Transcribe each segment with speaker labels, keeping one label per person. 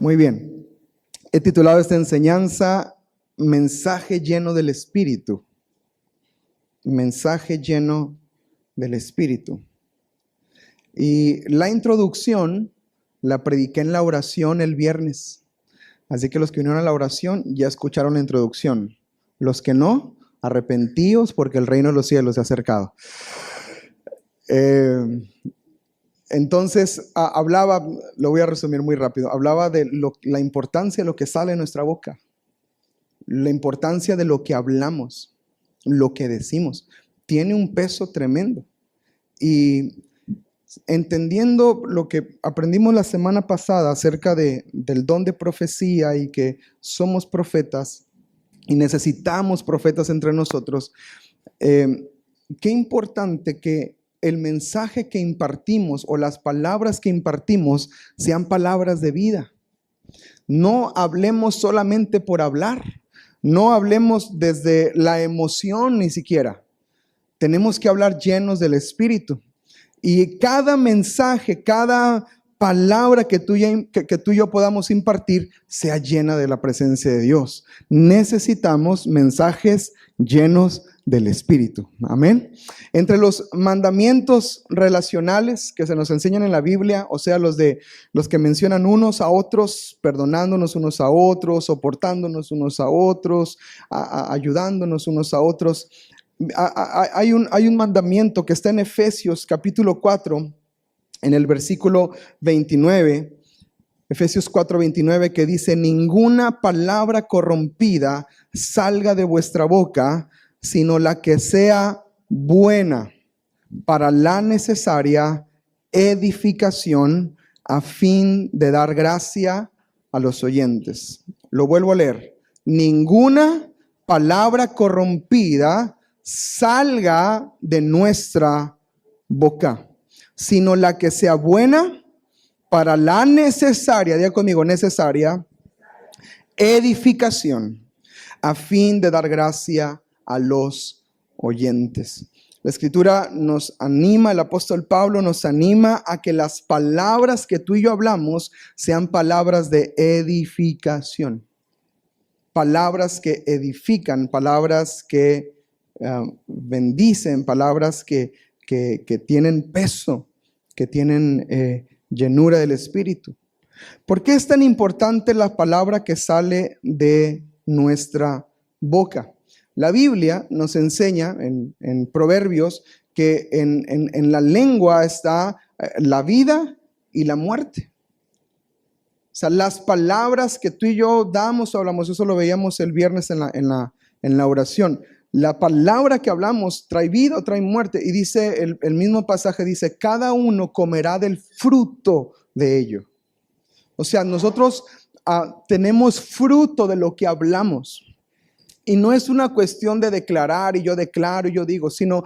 Speaker 1: Muy bien. He titulado esta enseñanza Mensaje lleno del Espíritu. Mensaje lleno del Espíritu. Y la introducción la prediqué en la oración el viernes. Así que los que vinieron a la oración ya escucharon la introducción. Los que no, arrepentíos porque el reino de los cielos se ha acercado. Entonces, hablaba, lo voy a resumir muy rápido, hablaba de la importancia de lo que sale de nuestra boca, la importancia de lo que hablamos, lo que decimos. Tiene un peso tremendo. Y entendiendo lo que aprendimos la semana pasada acerca del don de profecía y que somos profetas y necesitamos profetas entre nosotros, qué importante que el mensaje que impartimos o las palabras que impartimos sean palabras de vida. No hablemos solamente por hablar, no hablemos desde la emoción ni siquiera. Tenemos que hablar llenos del Espíritu. Y cada mensaje, cada palabra que tú y yo podamos impartir sea llena de la presencia de Dios. Necesitamos mensajes llenos del Espíritu. Amén. Entre los mandamientos relacionales que se nos enseñan en la Biblia, o sea, los que mencionan unos a otros, perdonándonos unos a otros, soportándonos unos a otros, ayudándonos unos a otros, hay un mandamiento que está en Efesios capítulo 4, en el versículo 29, Efesios 4:29, que dice: ninguna palabra corrompida salga de vuestra boca, sino la que sea buena para la necesaria edificación, a fin de dar gracia a los oyentes. Lo vuelvo a leer. Ninguna palabra corrompida salga de nuestra boca, sino la que sea buena para la necesaria, diga conmigo, necesaria edificación, a fin de dar gracia a los oyentes. La Escritura nos anima, el apóstol Pablo nos anima a que las palabras que tú y yo hablamos sean palabras de edificación. Palabras que edifican, palabras que bendicen, palabras que tienen peso, que tienen llenura del Espíritu. ¿Por qué es tan importante la palabra que sale de nuestra boca? La Biblia nos enseña en Proverbios que en la lengua está la vida y la muerte. O sea, las palabras que tú y yo damos o hablamos, eso lo veíamos el viernes en la oración. La palabra que hablamos trae vida o trae muerte. Y dice, el mismo pasaje dice, cada uno comerá del fruto de ello. O sea, nosotros tenemos fruto de lo que hablamos. Y no es una cuestión de declarar y yo declaro y yo digo, sino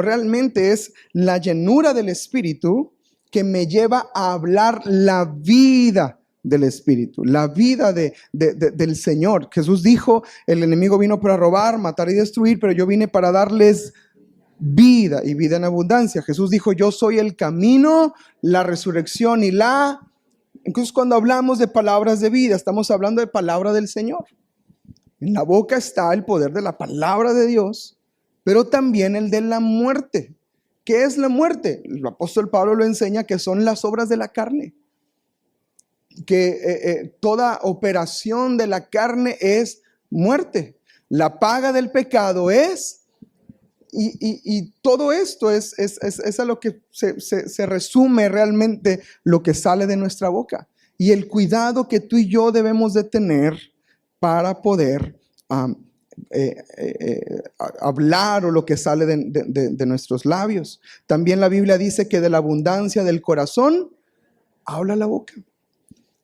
Speaker 1: realmente es la llenura del Espíritu que me lleva a hablar la vida del Espíritu, la vida del Señor. Jesús dijo, el enemigo vino para robar, matar y destruir, pero yo vine para darles vida y vida en abundancia. Jesús dijo, yo soy el camino, la resurrección y la... Incluso cuando hablamos de palabras de vida, estamos hablando de palabra del Señor. En la boca está el poder de la palabra de Dios, pero también el de la muerte. ¿Qué es la muerte? El apóstol Pablo lo enseña que son las obras de la carne. Que toda operación de la carne es muerte. La paga del pecado es, y todo esto es a lo que se resume realmente lo que sale de nuestra boca. Y el cuidado que tú y yo debemos de tener para poder hablar o lo que sale de nuestros labios. También la Biblia dice que de la abundancia del corazón habla la boca.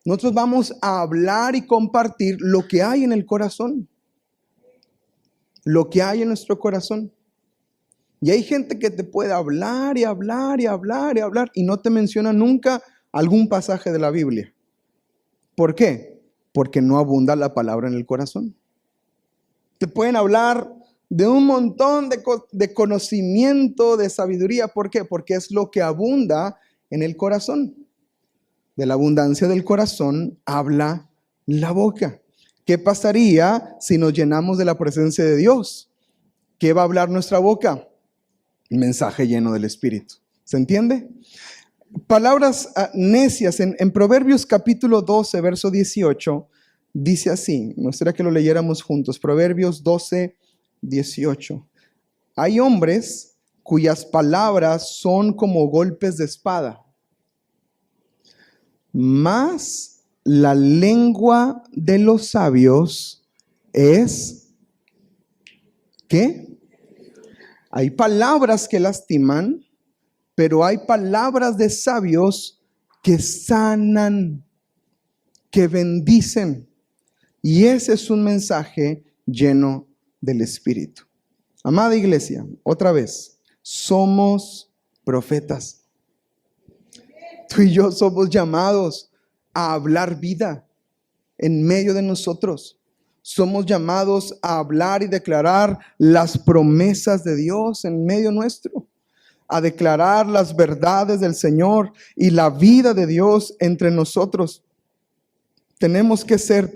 Speaker 1: Nosotros vamos a hablar y compartir lo que hay en el corazón. Lo que hay en nuestro corazón. Y hay gente que te puede hablar y hablar y hablar y hablar y no te menciona nunca algún pasaje de la Biblia. ¿Por qué? Porque no abunda la palabra en el corazón. Te pueden hablar de un montón de conocimiento, de sabiduría. ¿Por qué? Porque es lo que abunda en el corazón. De la abundancia del corazón habla la boca. ¿Qué pasaría si nos llenamos de la presencia de Dios? ¿Qué va a hablar nuestra boca? Un mensaje lleno del Espíritu. ¿Se entiende? Palabras necias en Proverbios capítulo 12, verso 18, dice así. Me gustaría que lo leyéramos juntos. Proverbios 12, 18. Hay hombres cuyas palabras son como golpes de espada, mas la lengua de los sabios es, ¿qué? Hay palabras que lastiman, pero hay palabras de sabios que sanan, que bendicen. Y ese es un mensaje lleno del Espíritu. Amada iglesia, otra vez, somos profetas. Tú y yo somos llamados a hablar vida en medio de nosotros. Somos llamados a hablar y declarar las promesas de Dios en medio nuestro, a declarar las verdades del Señor y la vida de Dios entre nosotros. Tenemos que ser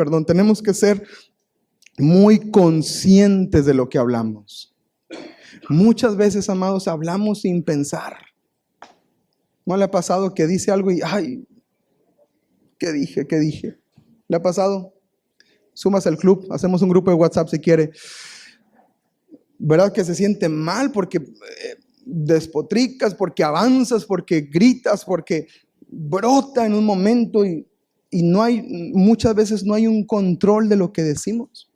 Speaker 1: muy conscientes de lo que hablamos. Muchas veces, amados, hablamos sin pensar. ¿No le ha pasado que dice algo y, ay, ¿qué dije? ¿Le ha pasado? Sumas al club, hacemos un grupo de WhatsApp si quiere. ¿Verdad que se siente mal porque despotricas, porque avanzas, porque gritas, porque brota en un momento y muchas veces no hay un control de lo que decimos?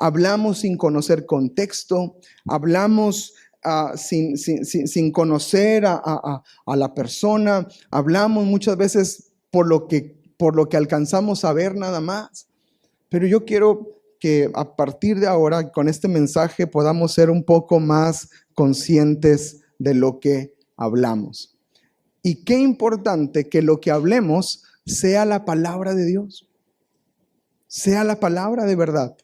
Speaker 1: Hablamos sin conocer contexto, hablamos sin conocer a la persona, hablamos muchas veces por lo que alcanzamos a ver nada más. Pero yo quiero que a partir de ahora, con este mensaje, podamos ser un poco más conscientes de lo que hablamos. Y qué importante que lo que hablemos sea la palabra de Dios, sea la palabra de verdad.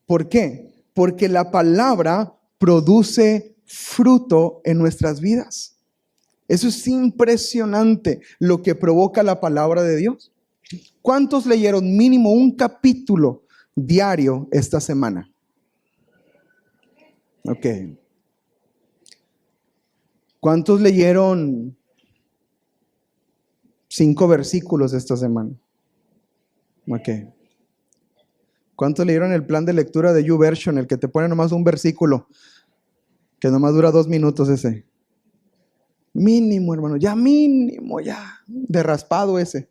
Speaker 1: ¿Por qué? Porque la palabra produce fruto en nuestras vidas. Eso es impresionante lo que provoca la palabra de Dios. ¿Cuántos leyeron mínimo un capítulo diario esta semana? Ok. ¿Cuántos leyeron 5 versículos esta semana? Ok. ¿Cuántos leyeron el plan de lectura de YouVersion, el que te pone nomás un versículo, que nomás dura 2 minutos ese? Mínimo, hermano, ya mínimo, ya, de raspado ese.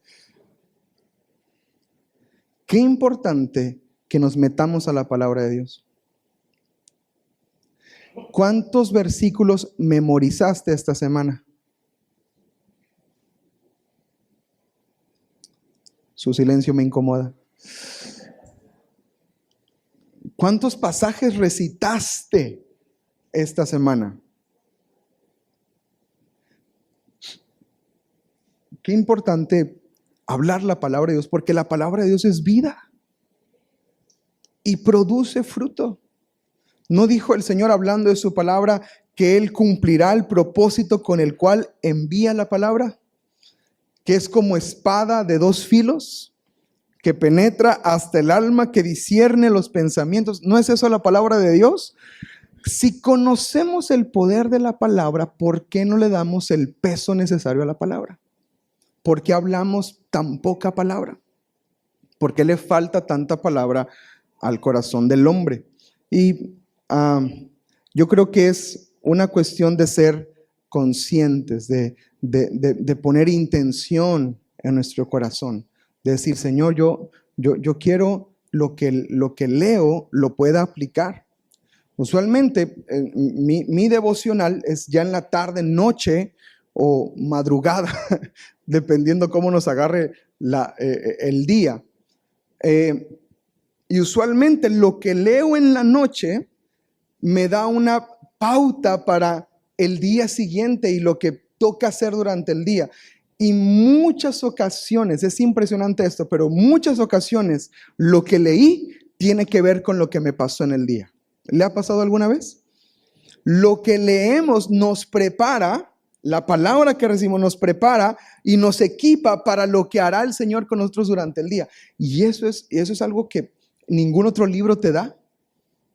Speaker 1: Qué importante que nos metamos a la palabra de Dios. ¿Cuántos versículos memorizaste esta semana? Su silencio me incomoda. ¿Cuántos pasajes recitaste esta semana? Qué importante hablar la palabra de Dios, porque la palabra de Dios es vida y produce fruto. ¿No dijo el Señor, hablando de su palabra, que Él cumplirá el propósito con el cual envía la palabra? Que es como espada de 2 filos, que penetra hasta el alma, que discierne los pensamientos. ¿No es eso la palabra de Dios? Si conocemos el poder de la palabra, ¿por qué no le damos el peso necesario a la palabra? ¿Por qué hablamos tan poca palabra? ¿Por qué le falta tanta palabra al corazón del hombre? Y yo creo que es una cuestión de ser conscientes, de poner intención en nuestro corazón, de decir, Señor, yo quiero lo que leo lo pueda aplicar. Usualmente mi devocional es ya en la tarde, noche o madrugada, dependiendo cómo nos agarre el día. Y usualmente lo que leo en la noche me da una pauta para el día siguiente y lo que toca hacer durante el día. Y muchas ocasiones, es impresionante esto, pero muchas ocasiones lo que leí tiene que ver con lo que me pasó en el día. ¿Le ha pasado alguna vez? Lo que leemos nos prepara La palabra que recibimos nos prepara y nos equipa para lo que hará el Señor con nosotros durante el día. Y eso es algo que ningún otro libro te da.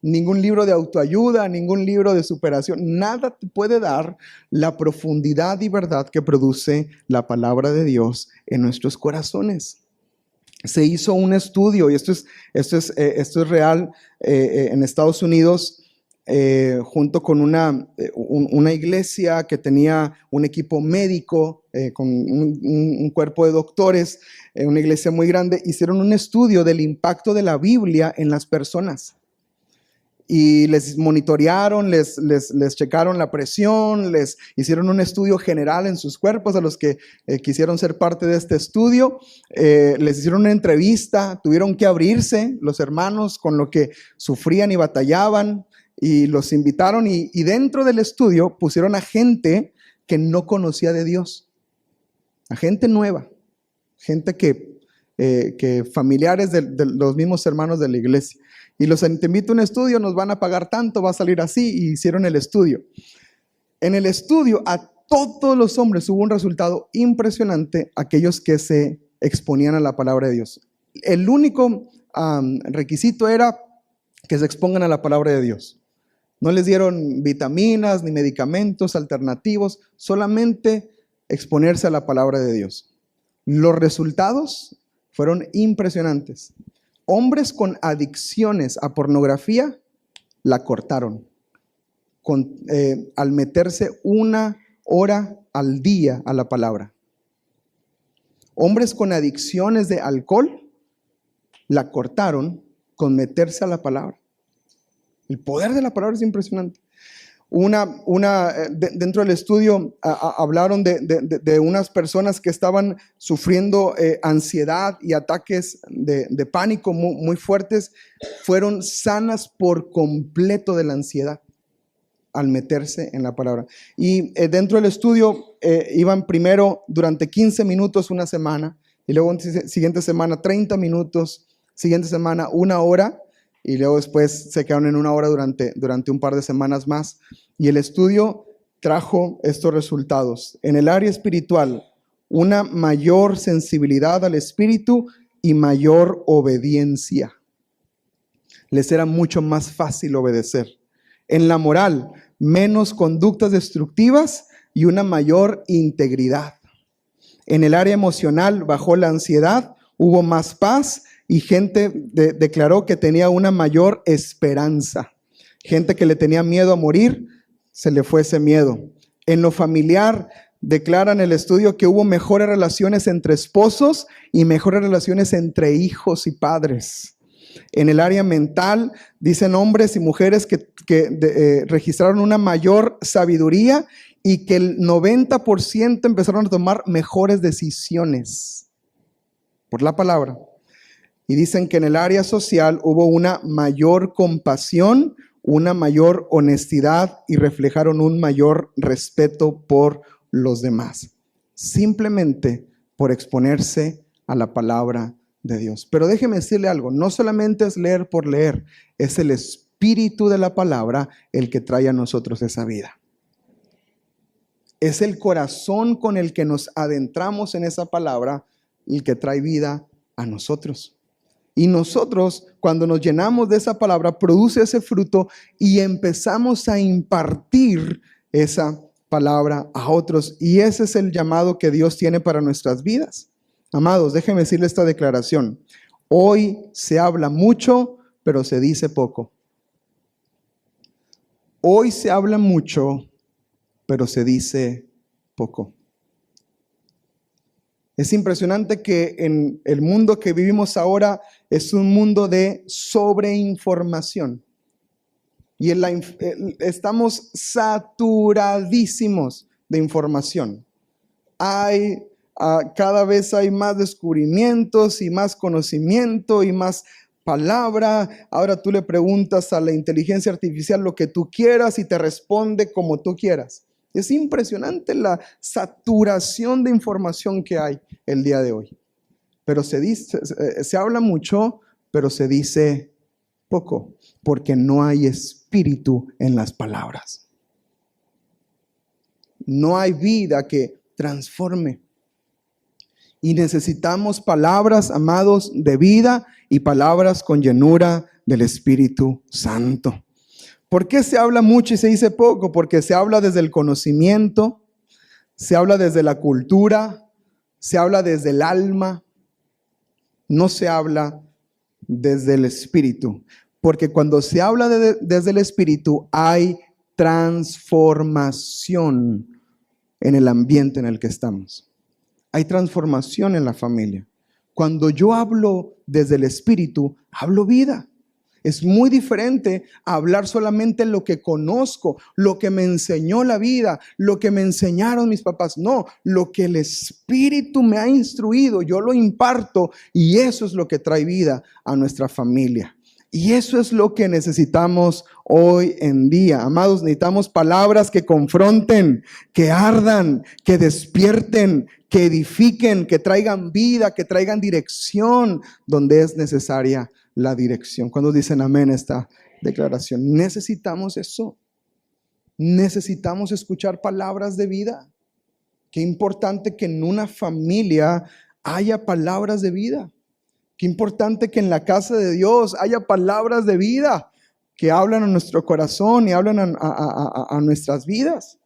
Speaker 1: Ningún libro de autoayuda, ningún libro de superación, nada te puede dar la profundidad y verdad que produce la palabra de Dios en nuestros corazones. Se hizo un estudio, y esto es real, en Estados Unidos, junto con una iglesia que tenía un equipo médico, con un cuerpo de doctores, una iglesia muy grande. Hicieron un estudio del impacto de la Biblia en las personas. Y les monitorearon, les checaron la presión, les hicieron un estudio general en sus cuerpos. A los que quisieron ser parte de este estudio, les hicieron una entrevista, tuvieron que abrirse los hermanos con lo que sufrían y batallaban, y los invitaron, y dentro del estudio pusieron a gente que no conocía de Dios, a gente nueva, gente que familiares de los mismos hermanos de la iglesia. Y te invito a un estudio, nos van a pagar tanto, va a salir así, y hicieron el estudio. En el estudio a todos los hombres hubo un resultado impresionante, aquellos que se exponían a la palabra de Dios. El único requisito era que se expongan a la palabra de Dios. No les dieron vitaminas ni medicamentos alternativos, solamente exponerse a la palabra de Dios. Los resultados fueron impresionantes. Hombres con adicciones a pornografía la cortaron al meterse 1 hora al día a la palabra. Hombres con adicciones de alcohol la cortaron con meterse a la palabra. El poder de la palabra es impresionante. Dentro del estudio hablaron de unas personas que estaban sufriendo ansiedad y ataques de pánico muy fuertes. Fueron sanas por completo de la ansiedad al meterse en la palabra. Y dentro del estudio iban primero durante 15 minutos una semana, y luego siguiente semana 30 minutos, siguiente semana 1 hora, y luego después se quedaron en 1 hora durante un par de semanas más. Y el estudio trajo estos resultados. En el área espiritual, una mayor sensibilidad al espíritu y mayor obediencia. Les era mucho más fácil obedecer. En la moral, menos conductas destructivas y una mayor integridad. En el área emocional, bajó la ansiedad, hubo más paz, y gente declaró que tenía una mayor esperanza. Gente que le tenía miedo a morir, se le fue ese miedo. En lo familiar, declaran el estudio que hubo mejores relaciones entre esposos y mejores relaciones entre hijos y padres. En el área mental, dicen hombres y mujeres que registraron una mayor sabiduría, y que el 90% empezaron a tomar mejores decisiones por la palabra. Y dicen que en el área social hubo una mayor compasión, una mayor honestidad, y reflejaron un mayor respeto por los demás, simplemente por exponerse a la palabra de Dios. Pero déjeme decirle algo, no solamente es leer por leer, es el espíritu de la palabra el que trae a nosotros esa vida. Es el corazón con el que nos adentramos en esa palabra el que trae vida a nosotros. Y nosotros, cuando nos llenamos de esa palabra, produce ese fruto, y empezamos a impartir esa palabra a otros. Y ese es el llamado que Dios tiene para nuestras vidas. Amados, déjenme decirle esta declaración. Hoy se habla mucho, pero se dice poco. Hoy se habla mucho, pero se dice poco. Es impresionante que en el mundo que vivimos ahora es un mundo de sobreinformación. Y estamos saturadísimos de información. Cada vez hay más descubrimientos y más conocimiento y más palabra. Ahora tú le preguntas a la inteligencia artificial lo que tú quieras y te responde como tú quieras. Es impresionante la saturación de información que hay el día de hoy. Pero se habla mucho, pero se dice poco, porque no hay espíritu en las palabras. No hay vida que transforme. Y necesitamos palabras, amados, de vida y palabras con llenura del Espíritu Santo. ¿Por qué se habla mucho y se dice poco? Porque se habla desde el conocimiento, se habla desde la cultura, se habla desde el alma, no se habla desde el Espíritu. Porque cuando se habla desde el Espíritu hay transformación en el ambiente en el que estamos. Hay transformación en la familia. Cuando yo hablo desde el Espíritu, hablo vida. Es muy diferente a hablar solamente lo que conozco, lo que me enseñó la vida, lo que me enseñaron mis papás. No, lo que el Espíritu me ha instruido, yo lo imparto y eso es lo que trae vida a nuestra familia. Y eso es lo que necesitamos hoy en día. Amados, necesitamos palabras que confronten, que ardan, que despierten, que edifiquen, que traigan vida, que traigan dirección donde es necesaria la dirección. Cuando dicen amén esta declaración, necesitamos eso. Necesitamos escuchar palabras de vida. Qué importante que en una familia haya palabras de vida. Qué importante que en la casa de Dios haya palabras de vida que hablan a nuestro corazón y hablan a nuestras vidas.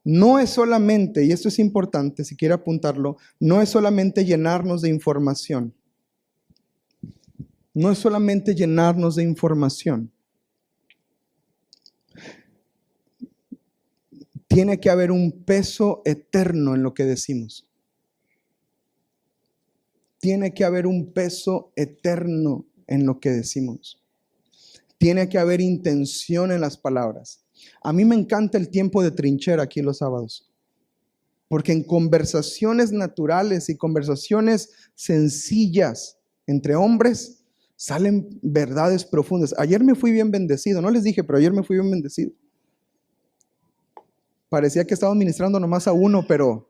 Speaker 1: No es solamente, y esto es importante, si quiere apuntarlo, no es solamente llenarnos de información. No es solamente llenarnos de información. Tiene que haber un peso eterno en lo que decimos. Tiene que haber un peso eterno en lo que decimos. Tiene que haber intención en las palabras. A mí me encanta el tiempo de trinchera aquí los sábados. Porque en conversaciones naturales y conversaciones sencillas entre hombres salen verdades profundas. Ayer me fui bien bendecido. No les dije, pero ayer me fui bien bendecido. Parecía que estaba ministrando nomás a uno, pero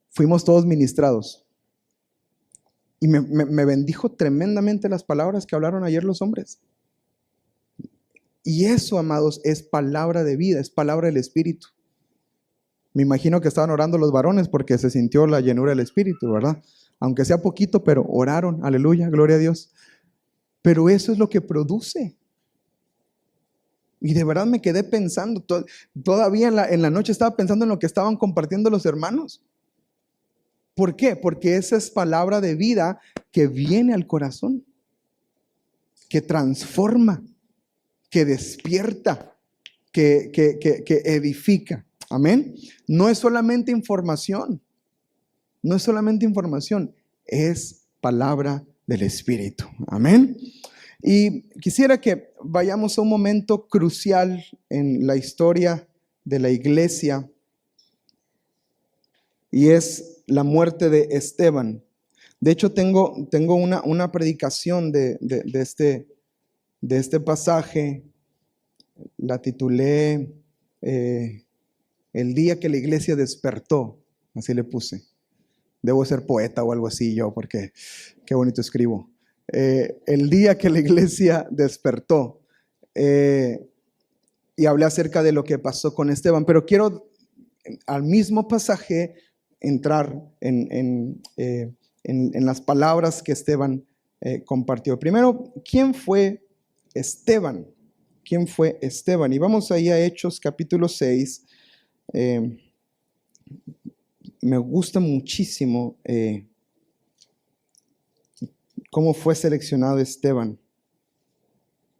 Speaker 1: fuimos todos ministrados. Y me bendijo tremendamente las palabras que hablaron ayer los hombres. Y eso, amados, es palabra de vida, es palabra del Espíritu. Me imagino que estaban orando los varones porque se sintió la llenura del Espíritu, ¿verdad? Aunque sea poquito, pero oraron, aleluya, gloria a Dios. Pero eso es lo que produce. Y de verdad me quedé pensando, todavía en la noche estaba pensando en lo que estaban compartiendo los hermanos. ¿Por qué? Porque esa es palabra de vida que viene al corazón, que transforma, que despierta, que edifica. Amén. No es solamente información, no es solamente información, es palabra del Espíritu. Amén. Y quisiera que vayamos a un momento crucial en la historia de la iglesia y es la muerte de Esteban. De hecho, tengo una predicación de este pasaje. La titulé El día que la iglesia despertó. Así le puse. Debo ser poeta o algo así yo, porque qué bonito escribo. El día que la iglesia despertó. Y hablé acerca de lo que pasó con Esteban. Pero quiero al mismo pasaje entrar en las palabras que Esteban compartió. Primero, ¿quién fue Esteban? ¿Quién fue Esteban? Y vamos ahí a Hechos capítulo 6. Me gusta muchísimo cómo fue seleccionado Esteban.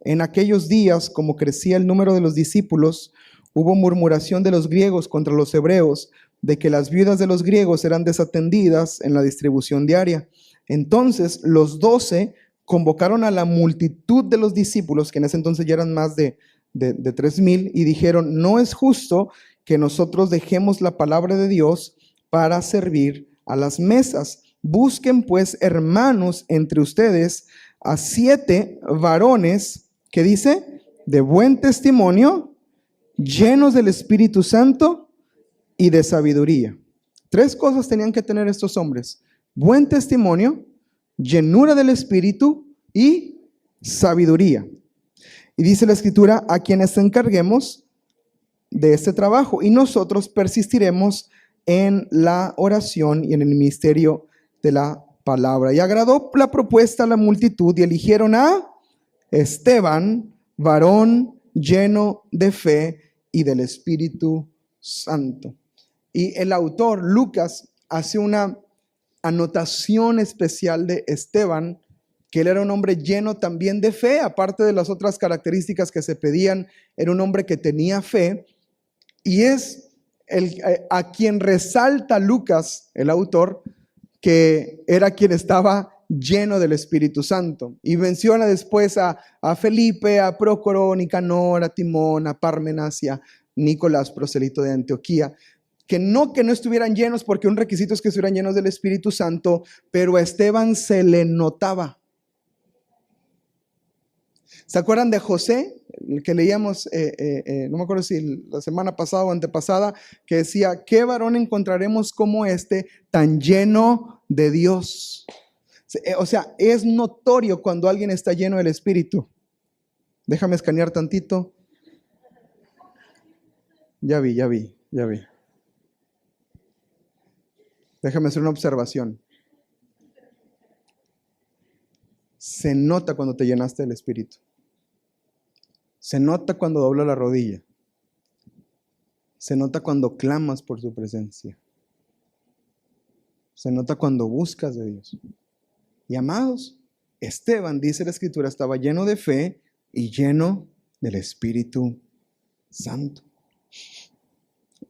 Speaker 1: En aquellos días, como crecía el número de los discípulos, hubo murmuración de los griegos contra los hebreos, de que las viudas de los griegos eran desatendidas en la distribución diaria. Entonces los 12 convocaron a la multitud de los discípulos, que en ese entonces ya eran más de 3,000, y dijeron: no es justo que nosotros dejemos la palabra de Dios para servir a las mesas. Busquen pues, hermanos, entre ustedes a 7 varones, ¿qué dice? De buen testimonio, llenos del Espíritu Santo y de sabiduría. 3 cosas tenían que tener estos hombres: buen testimonio, llenura del Espíritu y sabiduría. Y dice la Escritura: a quienes encarguemos de este trabajo y nosotros persistiremos en la oración y en el ministerio de la palabra. Y agradó la propuesta a la multitud y eligieron a Esteban, varón lleno de fe y del Espíritu Santo. Y el autor, Lucas, hace una anotación especial de Esteban, que él era un hombre lleno también de fe, aparte de las otras características que se pedían, era un hombre que tenía fe, y es a quien resalta Lucas, el autor, que era quien estaba lleno del Espíritu Santo. Y menciona después a Felipe, a Prócoro, Nicanor, a Timón, a Pármenas y a Nicolás, proselito de Antioquía. Que no estuvieran llenos, porque un requisito es que estuvieran llenos del Espíritu Santo, pero a Esteban se le notaba. ¿Se acuerdan de José? El que leíamos, no me acuerdo si la semana pasada o antepasada, que decía, ¿qué varón encontraremos como este tan lleno de Dios? O sea, es notorio cuando alguien está lleno del Espíritu. Déjame escanear tantito. Ya vi. Déjame hacer una observación. Se nota cuando te llenaste del Espíritu. Se nota cuando dobla la rodilla. Se nota cuando clamas por su presencia. Se nota cuando buscas de Dios. Y amados, Esteban, dice la Escritura, estaba lleno de fe y lleno del Espíritu Santo.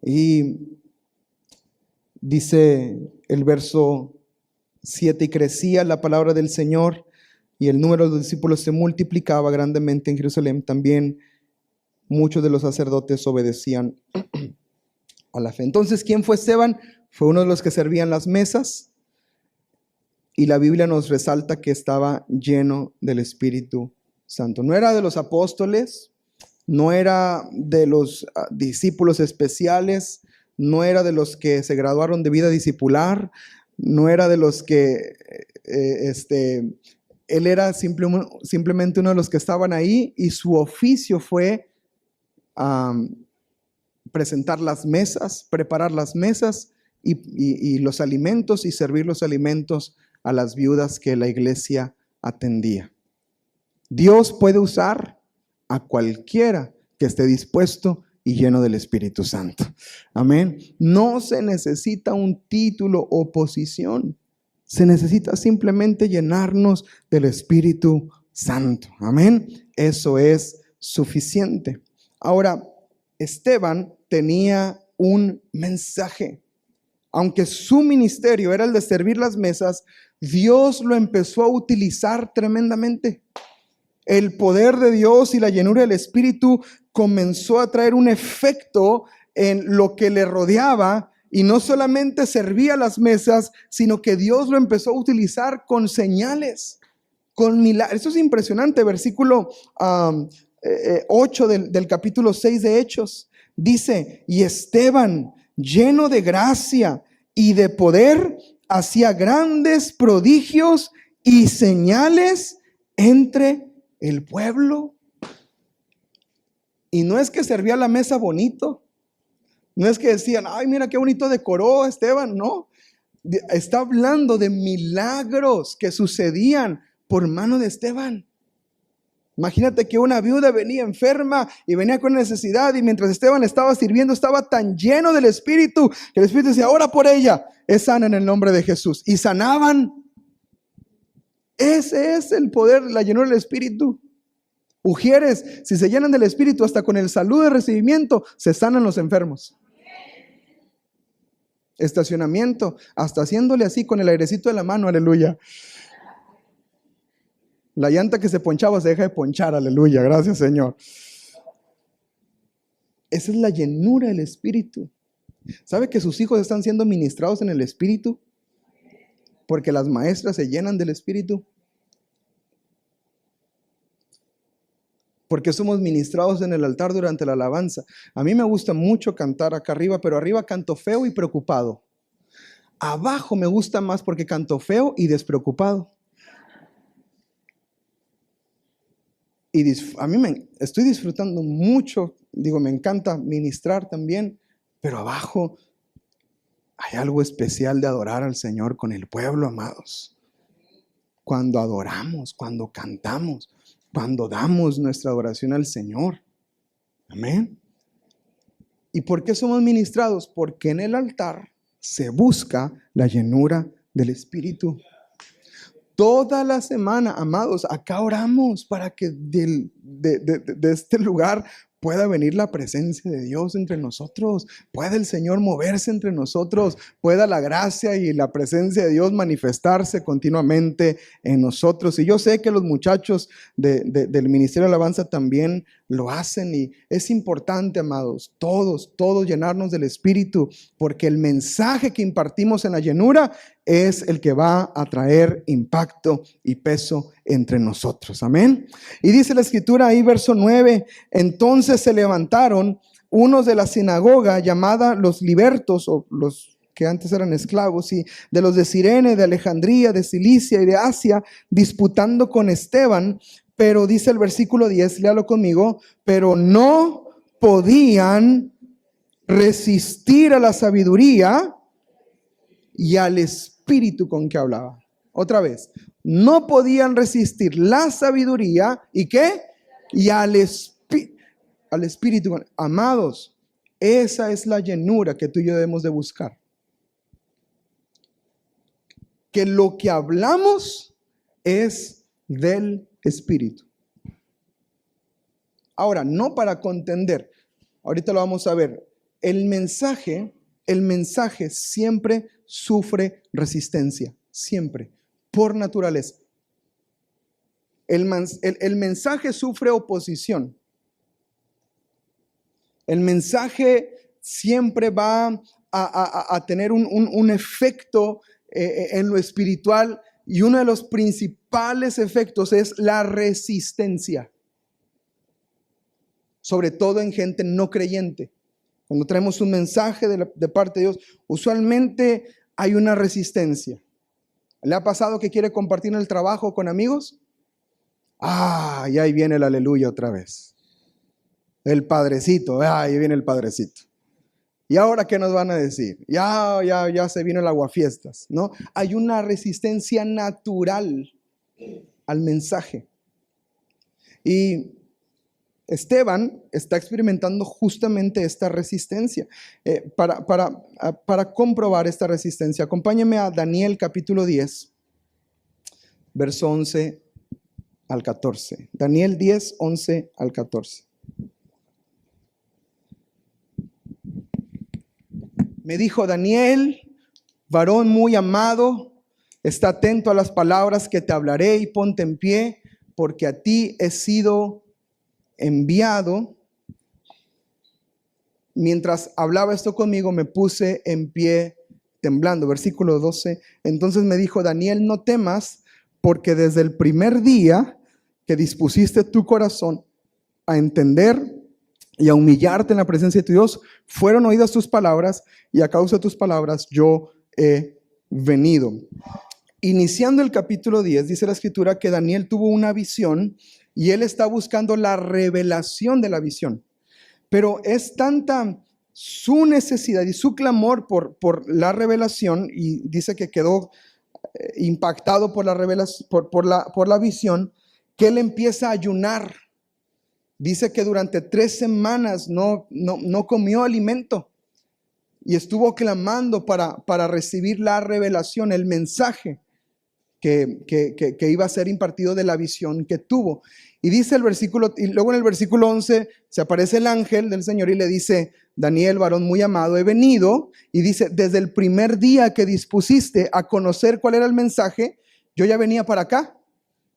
Speaker 1: Y dice el verso 7, y crecía la palabra del Señor y el número de los discípulos se multiplicaba grandemente en Jerusalén. También muchos de los sacerdotes obedecían a la fe. Entonces, ¿quién fue Esteban? Fue uno de los que servían las mesas, y la Biblia nos resalta que estaba lleno del Espíritu Santo. No era de los apóstoles, no era de los discípulos especiales, no era de los que se graduaron de vida discipular, no era de los que él era simplemente uno de los que estaban ahí, y su oficio fue presentar las mesas, preparar las mesas y los alimentos, y servir los alimentos a las viudas que la iglesia atendía. Dios puede usar a cualquiera que esté dispuesto y lleno del Espíritu Santo. Amén. No se necesita un título o posición. Se necesita simplemente llenarnos del Espíritu Santo. Amén. Eso es suficiente. Ahora, Esteban tenía un mensaje. Aunque su ministerio era el de servir las mesas, Dios lo empezó a utilizar tremendamente. El poder de Dios y la llenura del Espíritu comenzó a traer un efecto en lo que le rodeaba, y no solamente servía las mesas, sino que Dios lo empezó a utilizar con señales, con milagros. Eso es impresionante. Versículo 8 del capítulo 6 de Hechos dice: y Esteban, lleno de gracia y de poder, hacía grandes prodigios y señales entre el pueblo. Y no es que servía la mesa bonito, no es que decían, ay, mira qué bonito decoró Esteban. No, está hablando de milagros que sucedían por mano de Esteban. Imagínate que una viuda venía enferma y venía con necesidad, y mientras Esteban estaba sirviendo, estaba tan lleno del Espíritu que el Espíritu decía, ora por ella, es sana en el nombre de Jesús. Y sanaban. Ese es el poder, la llenura del Espíritu. Ujieres, si se llenan del Espíritu, hasta con el saludo de recibimiento se sanan los enfermos. Estacionamiento, hasta haciéndole así con el airecito de la mano, aleluya. La llanta que se ponchaba se deja de ponchar, aleluya, gracias Señor. Esa es la llenura del Espíritu. ¿Sabe que sus hijos están siendo ministrados en el Espíritu? Porque las maestras se llenan del Espíritu. Porque somos ministrados en el altar durante la alabanza. A mí me gusta mucho cantar acá arriba, pero arriba canto feo y preocupado. Abajo me gusta más porque canto feo y despreocupado. Y a mí estoy disfrutando mucho, digo, me encanta ministrar también, pero abajo hay algo especial de adorar al Señor con el pueblo, amados. Cuando adoramos, cuando cantamos, cuando damos nuestra adoración al Señor. Amén. ¿Y por qué somos ministrados? Porque en el altar se busca la llenura del Espíritu. Toda la semana, amados, acá oramos para que de este lugar pueda venir la presencia de Dios entre nosotros, pueda el Señor moverse entre nosotros, pueda la gracia y la presencia de Dios manifestarse continuamente en nosotros. Y yo sé que los muchachos del Ministerio de Alabanza también lo hacen, y es importante, amados, todos llenarnos del Espíritu, porque el mensaje que impartimos en la llenura es el que va a traer impacto y peso entre nosotros. Amén. Y dice la Escritura ahí, verso 9, entonces se levantaron unos de la sinagoga llamada los libertos, o los que antes eran esclavos, y de los de Cirene, de Alejandría, de Cilicia y de Asia, disputando con Esteban. Pero dice el versículo 10, léalo conmigo, pero no podían resistir a la sabiduría y al espíritu con que hablaba. Otra vez, no podían resistir la sabiduría y ¿qué? Y al espíritu. Amados, esa es la llenura que tú y yo debemos de buscar. Que lo que hablamos es del Espíritu. Ahora, no para contender. Ahorita lo vamos a ver. El mensaje siempre sufre resistencia. Siempre. Por naturaleza. El mensaje sufre oposición. El mensaje siempre va a tener un efecto en lo espiritual, y uno de los principales efectos es la resistencia, sobre todo en gente no creyente. Cuando traemos un mensaje de parte de Dios, usualmente hay una resistencia. ¿Le ha pasado que quiere compartir en el trabajo con amigos? Y ahí viene el aleluya otra vez. El padrecito, ahí viene el padrecito. ¿Y ahora qué nos van a decir? Ya se vino el aguafiestas, ¿no? Hay una resistencia natural al mensaje. Y Esteban está experimentando justamente esta resistencia. Para comprobar esta resistencia, acompáñame a Daniel capítulo 10, verso 11 al 14. Daniel 10, 11 al 14. Me dijo Daniel, varón muy amado, está atento a las palabras que te hablaré y ponte en pie, porque a ti he sido enviado. Mientras hablaba esto conmigo, me puse en pie temblando. Versículo 12. Entonces me dijo Daniel, no temas, porque desde el primer día que dispusiste tu corazón a entender y a humillarte en la presencia de tu Dios, fueron oídas tus palabras, y a causa de tus palabras yo he venido. Iniciando el capítulo 10, dice la Escritura que Daniel tuvo una visión y él está buscando la revelación de la visión. Pero es tanta su necesidad y su clamor por la revelación, y dice que quedó impactado por la revelación, por la visión, que él empieza a ayunar. Dice que durante 3 semanas no comió alimento y estuvo clamando para recibir la revelación, el mensaje que iba a ser impartido de la visión que tuvo. Y dice el versículo, y luego en el versículo 11 se aparece el ángel del Señor y le dice, Daniel, varón muy amado, he venido, y dice, desde el primer día que dispusiste a conocer cuál era el mensaje, yo ya venía para acá.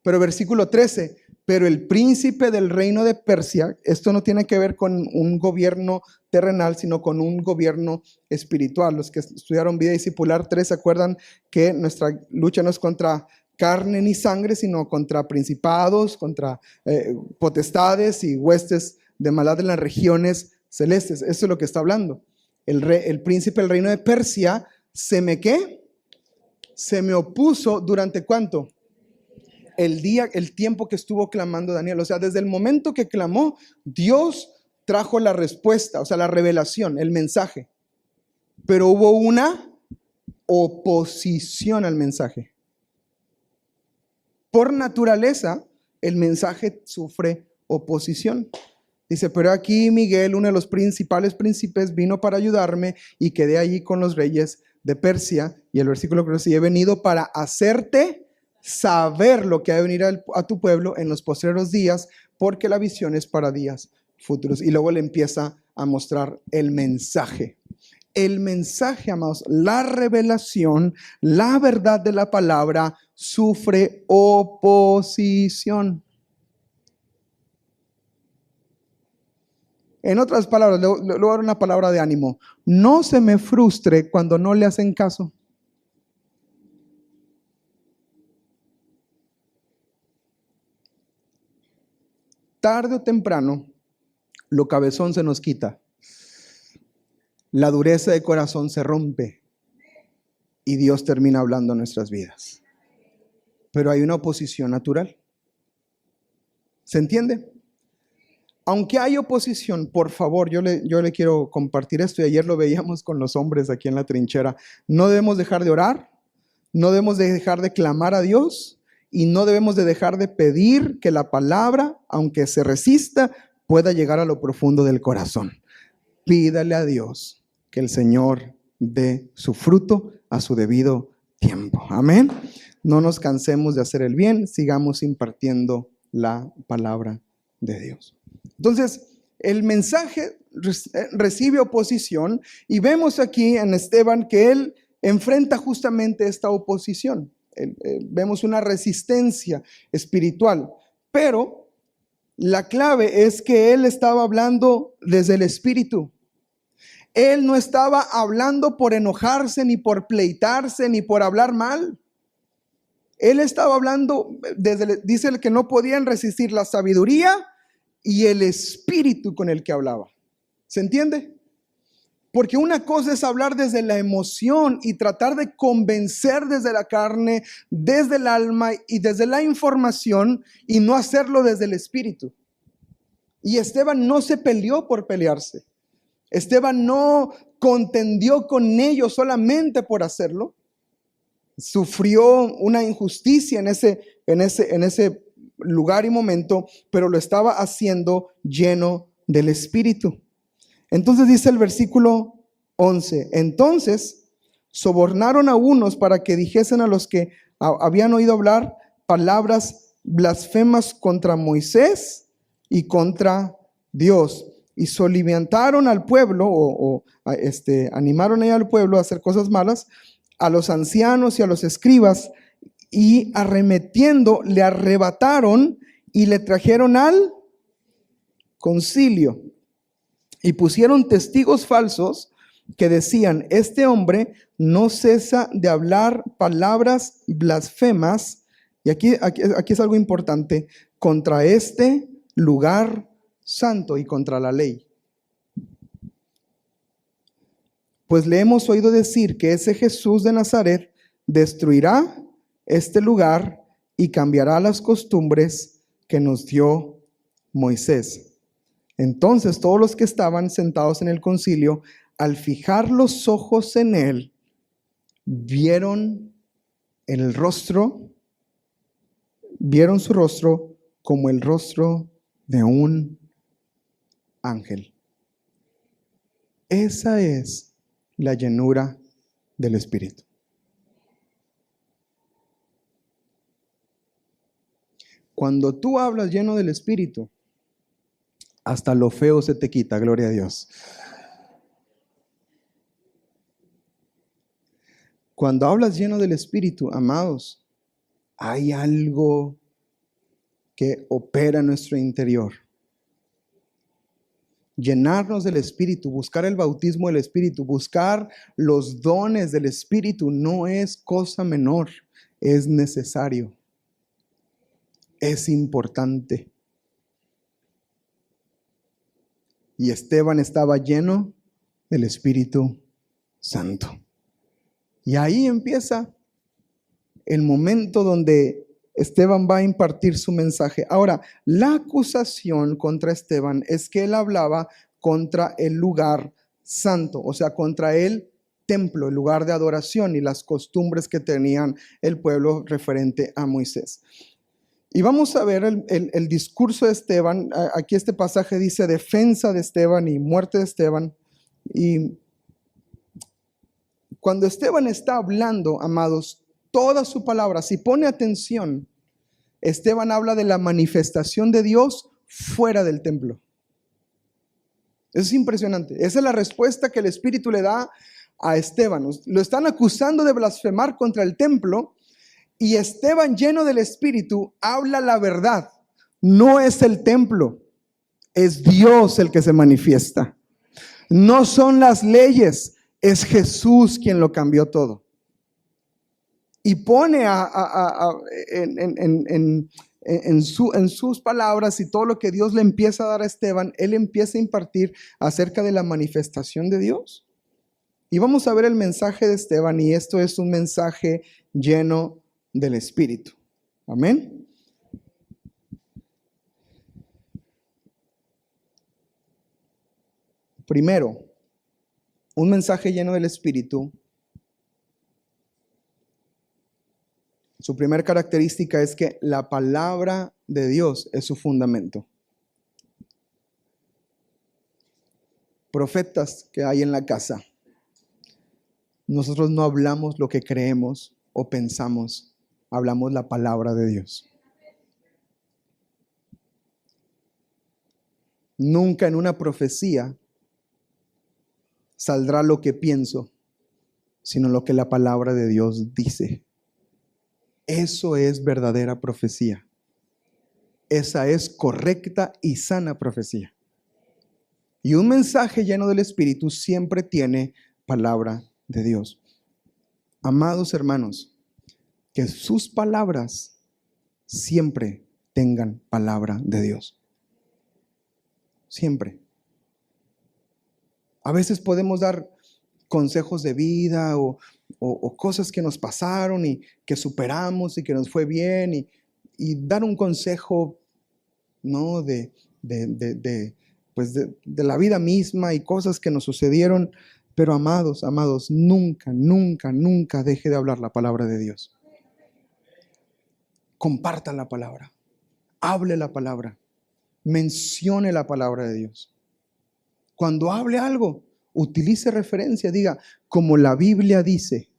Speaker 1: Pero versículo 13, pero el príncipe del reino de Persia, esto no tiene que ver con un gobierno terrenal, sino con un gobierno espiritual. Los que estudiaron vida discipular 3 se acuerdan que nuestra lucha no es contra carne ni sangre, sino contra principados, contra potestades y huestes de maldad en las regiones celestes. Eso es lo que está hablando. El príncipe del reino de Persia se me opuso durante ¿cuánto? el tiempo que estuvo clamando Daniel. O sea, desde el momento que clamó, Dios trajo la respuesta, o sea, la revelación, el mensaje. Pero hubo una oposición al mensaje. Por naturaleza, el mensaje sufre oposición. Dice, pero aquí Miguel, uno de los principales príncipes, vino para ayudarme y quedé allí con los reyes de Persia. Y el versículo que dice, he venido para hacerte saber lo que ha de venir a tu pueblo en los postreros días, porque la visión es para días futuros. Y luego le empieza a mostrar el mensaje. El mensaje, amados, la revelación, la verdad de la palabra sufre oposición. En otras palabras, le voy a dar una palabra de ánimo. No se me frustre cuando no le hacen caso. Tarde o temprano, lo cabezón se nos quita. La dureza de corazón se rompe y Dios termina hablando en nuestras vidas. Pero hay una oposición natural. ¿Se entiende? Aunque hay oposición, por favor, yo le quiero compartir esto, y ayer lo veíamos con los hombres aquí en la trinchera. No debemos dejar de orar, no debemos de dejar de clamar a Dios y no debemos de dejar de pedir que la palabra, aunque se resista, pueda llegar a lo profundo del corazón. Pídale a Dios que el Señor dé su fruto a su debido tiempo. Amén. No nos cansemos de hacer el bien, sigamos impartiendo la palabra de Dios. Entonces, el mensaje recibe oposición y vemos aquí en Esteban que él enfrenta justamente esta oposición. Vemos una resistencia espiritual, pero la clave es que él estaba hablando desde el Espíritu. Él no estaba hablando por enojarse, ni por pleitarse, ni por hablar mal. Él estaba hablando, dice el que no podían resistir la sabiduría y el espíritu con el que hablaba. ¿Se entiende? Porque una cosa es hablar desde la emoción y tratar de convencer desde la carne, desde el alma y desde la información, y no hacerlo desde el espíritu. Y Esteban no se peleó por pelearse. Esteban no contendió con ellos solamente por hacerlo. Sufrió una injusticia en ese lugar y momento, pero lo estaba haciendo lleno del Espíritu. Entonces dice el versículo 11, entonces sobornaron a unos para que dijesen a los que habían oído hablar palabras blasfemas contra Moisés y contra Dios, y soliviantaron al pueblo animaron al pueblo a hacer cosas malas, a los ancianos y a los escribas, y arremetiendo le arrebataron y le trajeron al concilio y pusieron testigos falsos que decían, este hombre no cesa de hablar palabras blasfemas, y aquí es algo importante, contra este lugar santo y contra la ley. Pues le hemos oído decir que ese Jesús de Nazaret destruirá este lugar y cambiará las costumbres que nos dio Moisés. Entonces todos los que estaban sentados en el concilio, al fijar los ojos en él, vieron su rostro como el rostro de un ángel. Esa es la llenura del Espíritu. Cuando tú hablas lleno del Espíritu, hasta lo feo se te quita, gloria a Dios. Cuando hablas lleno del Espíritu, amados, hay algo que opera en nuestro interior. Llenarnos del Espíritu, buscar el bautismo del Espíritu, buscar los dones del Espíritu no es cosa menor, es necesario, es importante. Y Esteban estaba lleno del Espíritu Santo. Y ahí empieza el momento donde Esteban va a impartir su mensaje. Ahora, la acusación contra Esteban es que él hablaba contra el lugar santo, o sea, contra el templo, el lugar de adoración y las costumbres que tenían el pueblo referente a Moisés. Y vamos a ver el discurso de Esteban. Aquí este pasaje dice defensa de Esteban y muerte de Esteban. Y cuando Esteban está hablando, amados, toda su palabra, si pone atención, Esteban habla de la manifestación de Dios fuera del templo. Eso es impresionante. Esa es la respuesta que el Espíritu le da a Esteban. Lo están acusando de blasfemar contra el templo y Esteban, lleno del Espíritu, habla la verdad. No es el templo, es Dios el que se manifiesta. No son las leyes, es Jesús quien lo cambió todo. Y pone en sus palabras y todo lo que Dios le empieza a dar a Esteban, él empieza a impartir acerca de la manifestación de Dios. Y vamos a ver el mensaje de Esteban, y esto es un mensaje lleno del Espíritu. Amén. Primero, un mensaje lleno del Espíritu. Su primera característica es que la palabra de Dios es su fundamento. Profetas que hay en la casa, nosotros no hablamos lo que creemos o pensamos, hablamos la palabra de Dios. Nunca en una profecía saldrá lo que pienso, sino lo que la palabra de Dios dice. Eso es verdadera profecía. Esa es correcta y sana profecía. Y un mensaje lleno del Espíritu siempre tiene palabra de Dios. Amados hermanos, que sus palabras siempre tengan palabra de Dios. Siempre. A veces podemos dar consejos de vida o cosas que nos pasaron y que superamos y que nos fue bien y dar un consejo, ¿no? de la vida misma y cosas que nos sucedieron. Pero amados, nunca deje de hablar la palabra de Dios. Comparta la palabra, hable la palabra, mencione la palabra de Dios. Cuando hable algo, utilice referencia, diga, como la Biblia dice,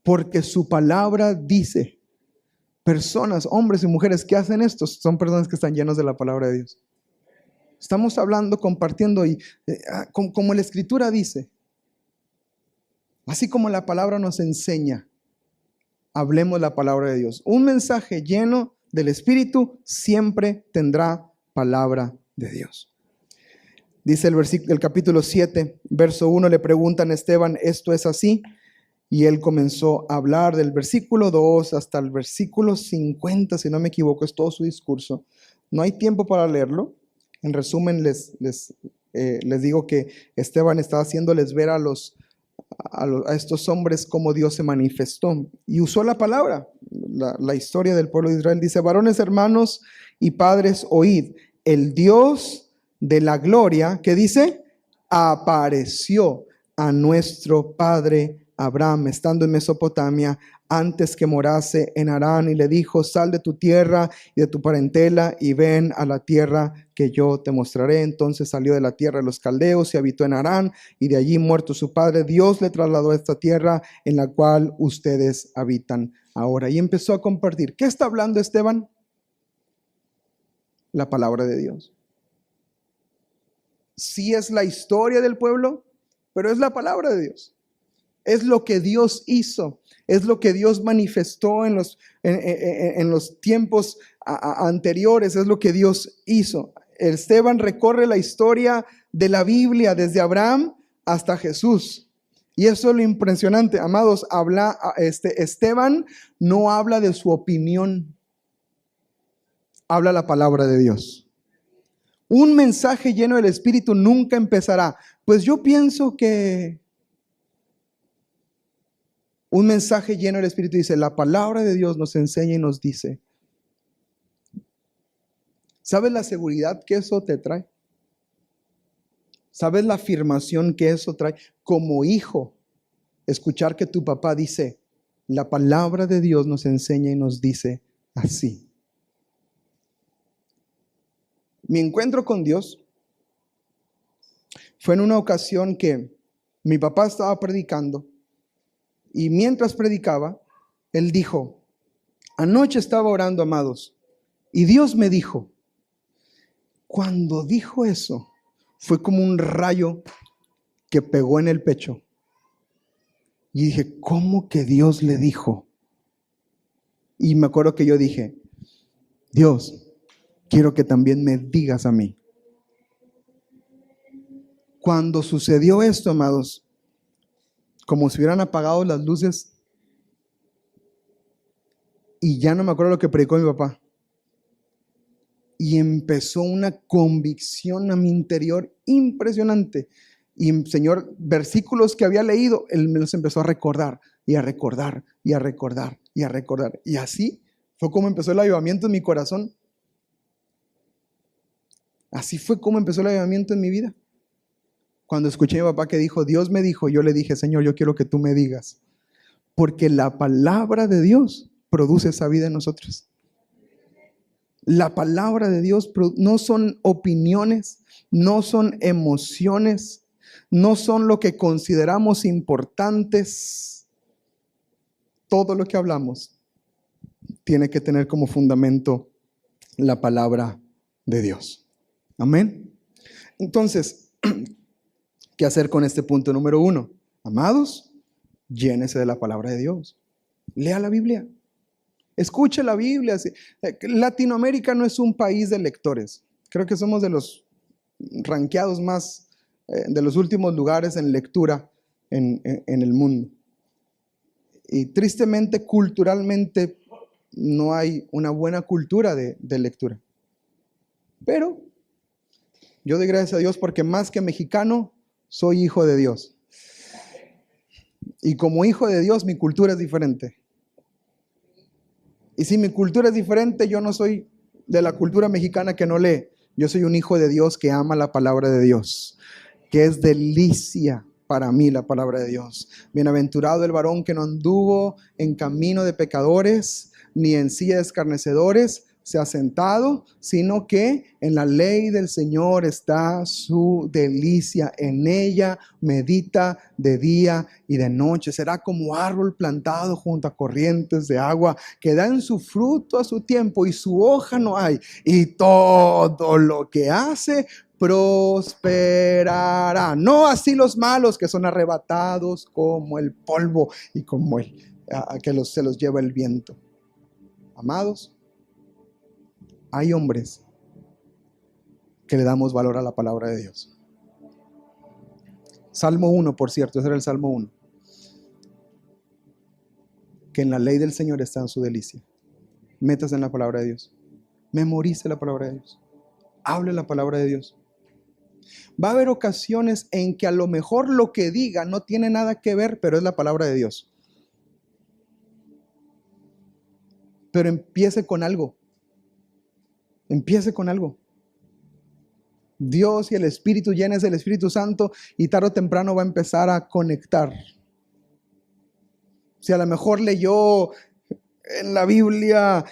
Speaker 1: porque su palabra dice. Personas, hombres y mujeres que hacen esto, son personas que están llenos de la palabra de Dios. Estamos hablando, compartiendo, y como la Escritura dice, así como la palabra nos enseña, hablemos la palabra de Dios. Un mensaje lleno del Espíritu siempre tendrá palabra de Dios. Dice el capítulo 7, verso 1, le preguntan a Esteban, ¿esto es así? Y él comenzó a hablar del versículo 2 hasta el versículo 50, si no me equivoco, es todo su discurso. No hay tiempo para leerlo. En resumen, les digo que Esteban estaba haciéndoles ver a estos hombres cómo Dios se manifestó. Y usó la palabra, la historia del pueblo de Israel. Dice, varones, hermanos y padres, oíd, el Dios de la gloria, ¿qué dice? Apareció a nuestro padre Abraham, estando en Mesopotamia, antes que morase en Harán, y le dijo, sal de tu tierra y de tu parentela y ven a la tierra que yo te mostraré. Entonces salió de la tierra de los caldeos y habitó en Harán, y de allí, muerto su padre, Dios le trasladó a esta tierra en la cual ustedes habitan ahora. Y empezó a compartir. ¿Qué está hablando Esteban? La palabra de Dios. Sí es la historia del pueblo, pero es la palabra de Dios. Es lo que Dios hizo, es lo que Dios manifestó en los tiempos anteriores, es lo que Dios hizo. Esteban recorre la historia de la Biblia desde Abraham hasta Jesús. Y eso es lo impresionante, amados. Esteban no habla de su opinión, habla la palabra de Dios. Un mensaje lleno del Espíritu nunca empezará, pues yo pienso que... Un mensaje lleno del Espíritu dice, la palabra de Dios nos enseña y nos dice. ¿Sabes la seguridad que eso te trae? ¿Sabes la afirmación que eso trae? Como hijo, escuchar que tu papá dice, la palabra de Dios nos enseña y nos dice así. Mi encuentro con Dios fue en una ocasión que mi papá estaba predicando y mientras predicaba, él dijo, anoche estaba orando, amados, y Dios me dijo. Cuando dijo eso, fue como un rayo que pegó en el pecho. Y dije, ¿cómo que Dios le dijo? Y me acuerdo que yo dije, Dios, quiero que también me digas a mí. Cuando sucedió esto, amados, como si hubieran apagado las luces, y ya no me acuerdo lo que predicó mi papá. Y empezó una convicción a mi interior impresionante. Y Señor, versículos que había leído, Él me los empezó a recordar y a recordar y a recordar y a recordar. Y así fue como empezó el avivamiento en mi corazón. Así fue como empezó el avivamiento en mi vida. Cuando escuché a mi papá que dijo, Dios me dijo, yo le dije, Señor, yo quiero que tú me digas. Porque la palabra de Dios produce esa vida en nosotros. La palabra de Dios no son opiniones, no son emociones, no son lo que consideramos importantes. Todo lo que hablamos tiene que tener como fundamento la palabra de Dios. Amén. Entonces, ¿qué hacer con este punto número 1? Amados, llénese de la palabra de Dios. Lea la Biblia. Escuche la Biblia. Latinoamérica no es un país de lectores. Creo que somos de los rankeados más, de los últimos lugares en lectura en el mundo. Y tristemente, culturalmente, no hay una buena cultura de lectura. Pero yo doy gracias a Dios porque más que mexicano, soy hijo de Dios. Y como hijo de Dios, mi cultura es diferente. Y si mi cultura es diferente, yo no soy de la cultura mexicana que no lee. Yo soy un hijo de Dios que ama la palabra de Dios, que es delicia para mí la palabra de Dios. Bienaventurado el varón que no anduvo en camino de pecadores, ni en silla de escarnecedores se ha sentado, sino que en la ley del Señor está su delicia. En ella medita de día y de noche. Será como árbol plantado junto a corrientes de agua, que da en su fruto a su tiempo y su hoja no hay. Y todo lo que hace prosperará. No así los malos, que son arrebatados como el polvo y como se los lleva el viento. Amados, hay hombres que le damos valor a la palabra de Dios. Salmo 1, por cierto, ese era el Salmo 1. Que en la ley del Señor está en su delicia. Métase en la palabra de Dios. Memorice la palabra de Dios. Hable la palabra de Dios. Va a haber ocasiones en que a lo mejor lo que diga no tiene nada que ver, pero es la palabra de Dios. Pero empiece con algo. Empiece con algo. Dios y el Espíritu, llénese del Espíritu Santo y tarde o temprano va a empezar a conectar. Si a lo mejor leyó en la Biblia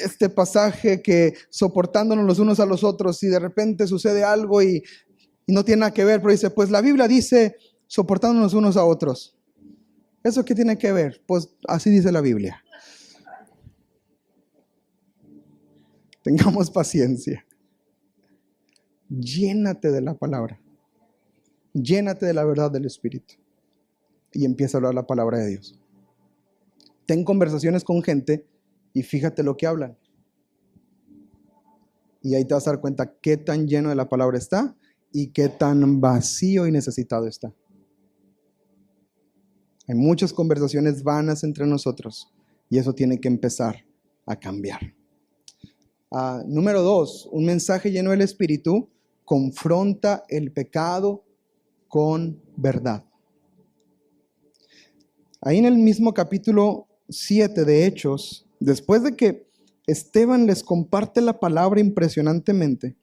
Speaker 1: este pasaje que soportándonos los unos a los otros, y de repente sucede algo y no tiene nada que ver, pero dice, pues la Biblia dice soportándonos unos a otros. ¿Eso qué tiene que ver? Pues así dice la Biblia. Tengamos paciencia. Llénate de la palabra. Llénate de la verdad del Espíritu. Y empieza a hablar la palabra de Dios. Ten conversaciones con gente y fíjate lo que hablan. Y ahí te vas a dar cuenta qué tan lleno de la palabra está y qué tan vacío y necesitado está. Hay muchas conversaciones vanas entre nosotros y eso tiene que empezar a cambiar. Número 2, un mensaje lleno del Espíritu confronta el pecado con verdad. Ahí en el mismo capítulo 7 de Hechos, después de que Esteban les comparte la palabra impresionantemente,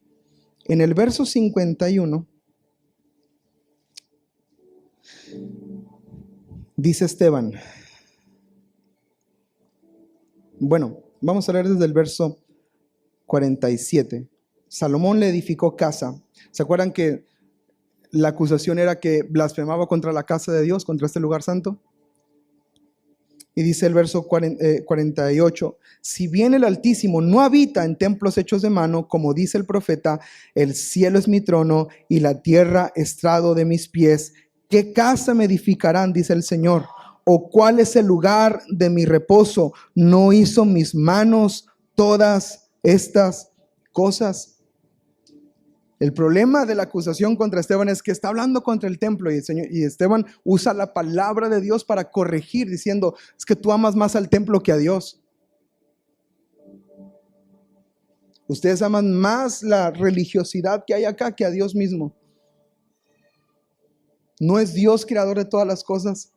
Speaker 1: en el verso 51, dice Esteban, bueno, vamos a leer desde el verso 47. Salomón le edificó casa. ¿Se acuerdan que la acusación era que blasfemaba contra la casa de Dios, contra este lugar santo? Y dice el verso 48, si bien el Altísimo no habita en templos hechos de mano, como dice el profeta, el cielo es mi trono y la tierra estrado de mis pies, ¿qué casa me edificarán? Dice el Señor. ¿O cuál es el lugar de mi reposo? ¿No hizo mis manos todas estas cosas? El problema de la acusación contra Esteban es que está hablando contra el templo y Esteban usa la palabra de Dios para corregir, diciendo, es que tú amas más al templo que a Dios. Ustedes aman más la religiosidad que hay acá que a Dios mismo. ¿No es Dios creador de todas las cosas?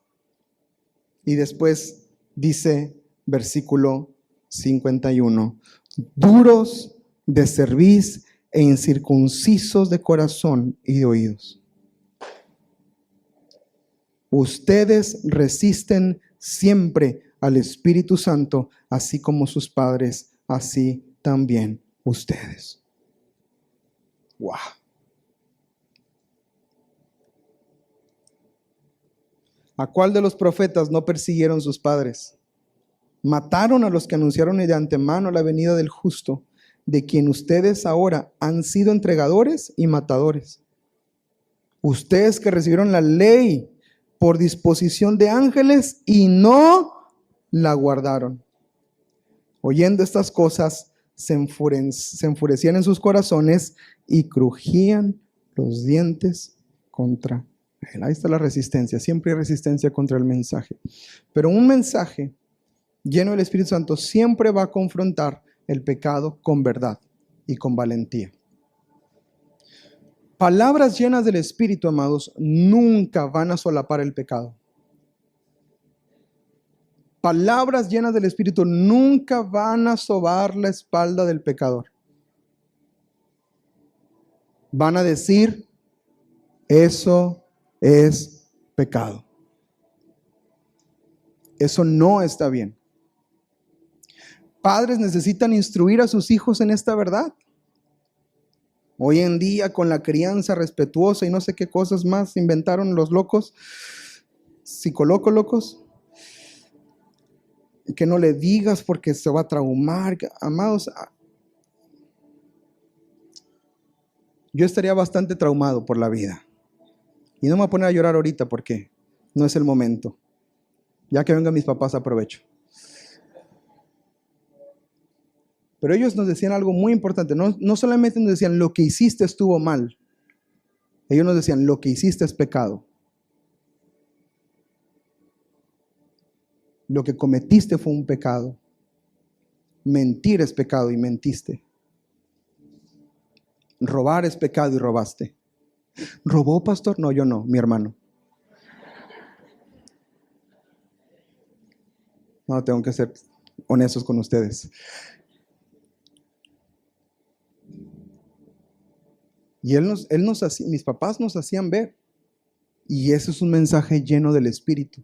Speaker 1: Y después dice, versículo 51, duros de cerviz e incircuncisos de corazón y de oídos. Ustedes resisten siempre al Espíritu Santo, así como sus padres, así también ustedes. ¡Wow! ¿A cuál de los profetas no persiguieron sus padres? Mataron a los que anunciaron de antemano la venida del justo, de quien ustedes ahora han sido entregadores y matadores. Ustedes que recibieron la ley por disposición de ángeles y no la guardaron. Oyendo estas cosas, se enfurecían en sus corazones y crujían los dientes contra él. Ahí está la resistencia. Siempre hay resistencia contra el mensaje. Pero un mensaje lleno del Espíritu Santo siempre va a confrontar el pecado con verdad y con valentía. Palabras llenas del Espíritu, amados, nunca van a solapar el pecado. Palabras llenas del Espíritu nunca van a sobar la espalda del pecador. Van a decir, eso es pecado. Eso no está bien. Padres necesitan instruir a sus hijos en esta verdad. Hoy en día, con la crianza respetuosa y no sé qué cosas más inventaron los locos, psicolocos, que no le digas porque se va a traumar. Amados, yo estaría bastante traumado por la vida. Y no me voy a poner a llorar ahorita porque no es el momento. Ya que vengan mis papás, aprovecho. Pero ellos nos decían algo muy importante. No solamente nos decían lo que hiciste estuvo mal. Ellos nos decían lo que hiciste es pecado. Lo que cometiste fue un pecado. Mentir es pecado y mentiste. Robar es pecado y robaste. ¿Robó, pastor? No, yo no, mi hermano. No, tengo que ser honestos con ustedes. Y mis papás nos hacían ver. Y eso es un mensaje lleno del Espíritu.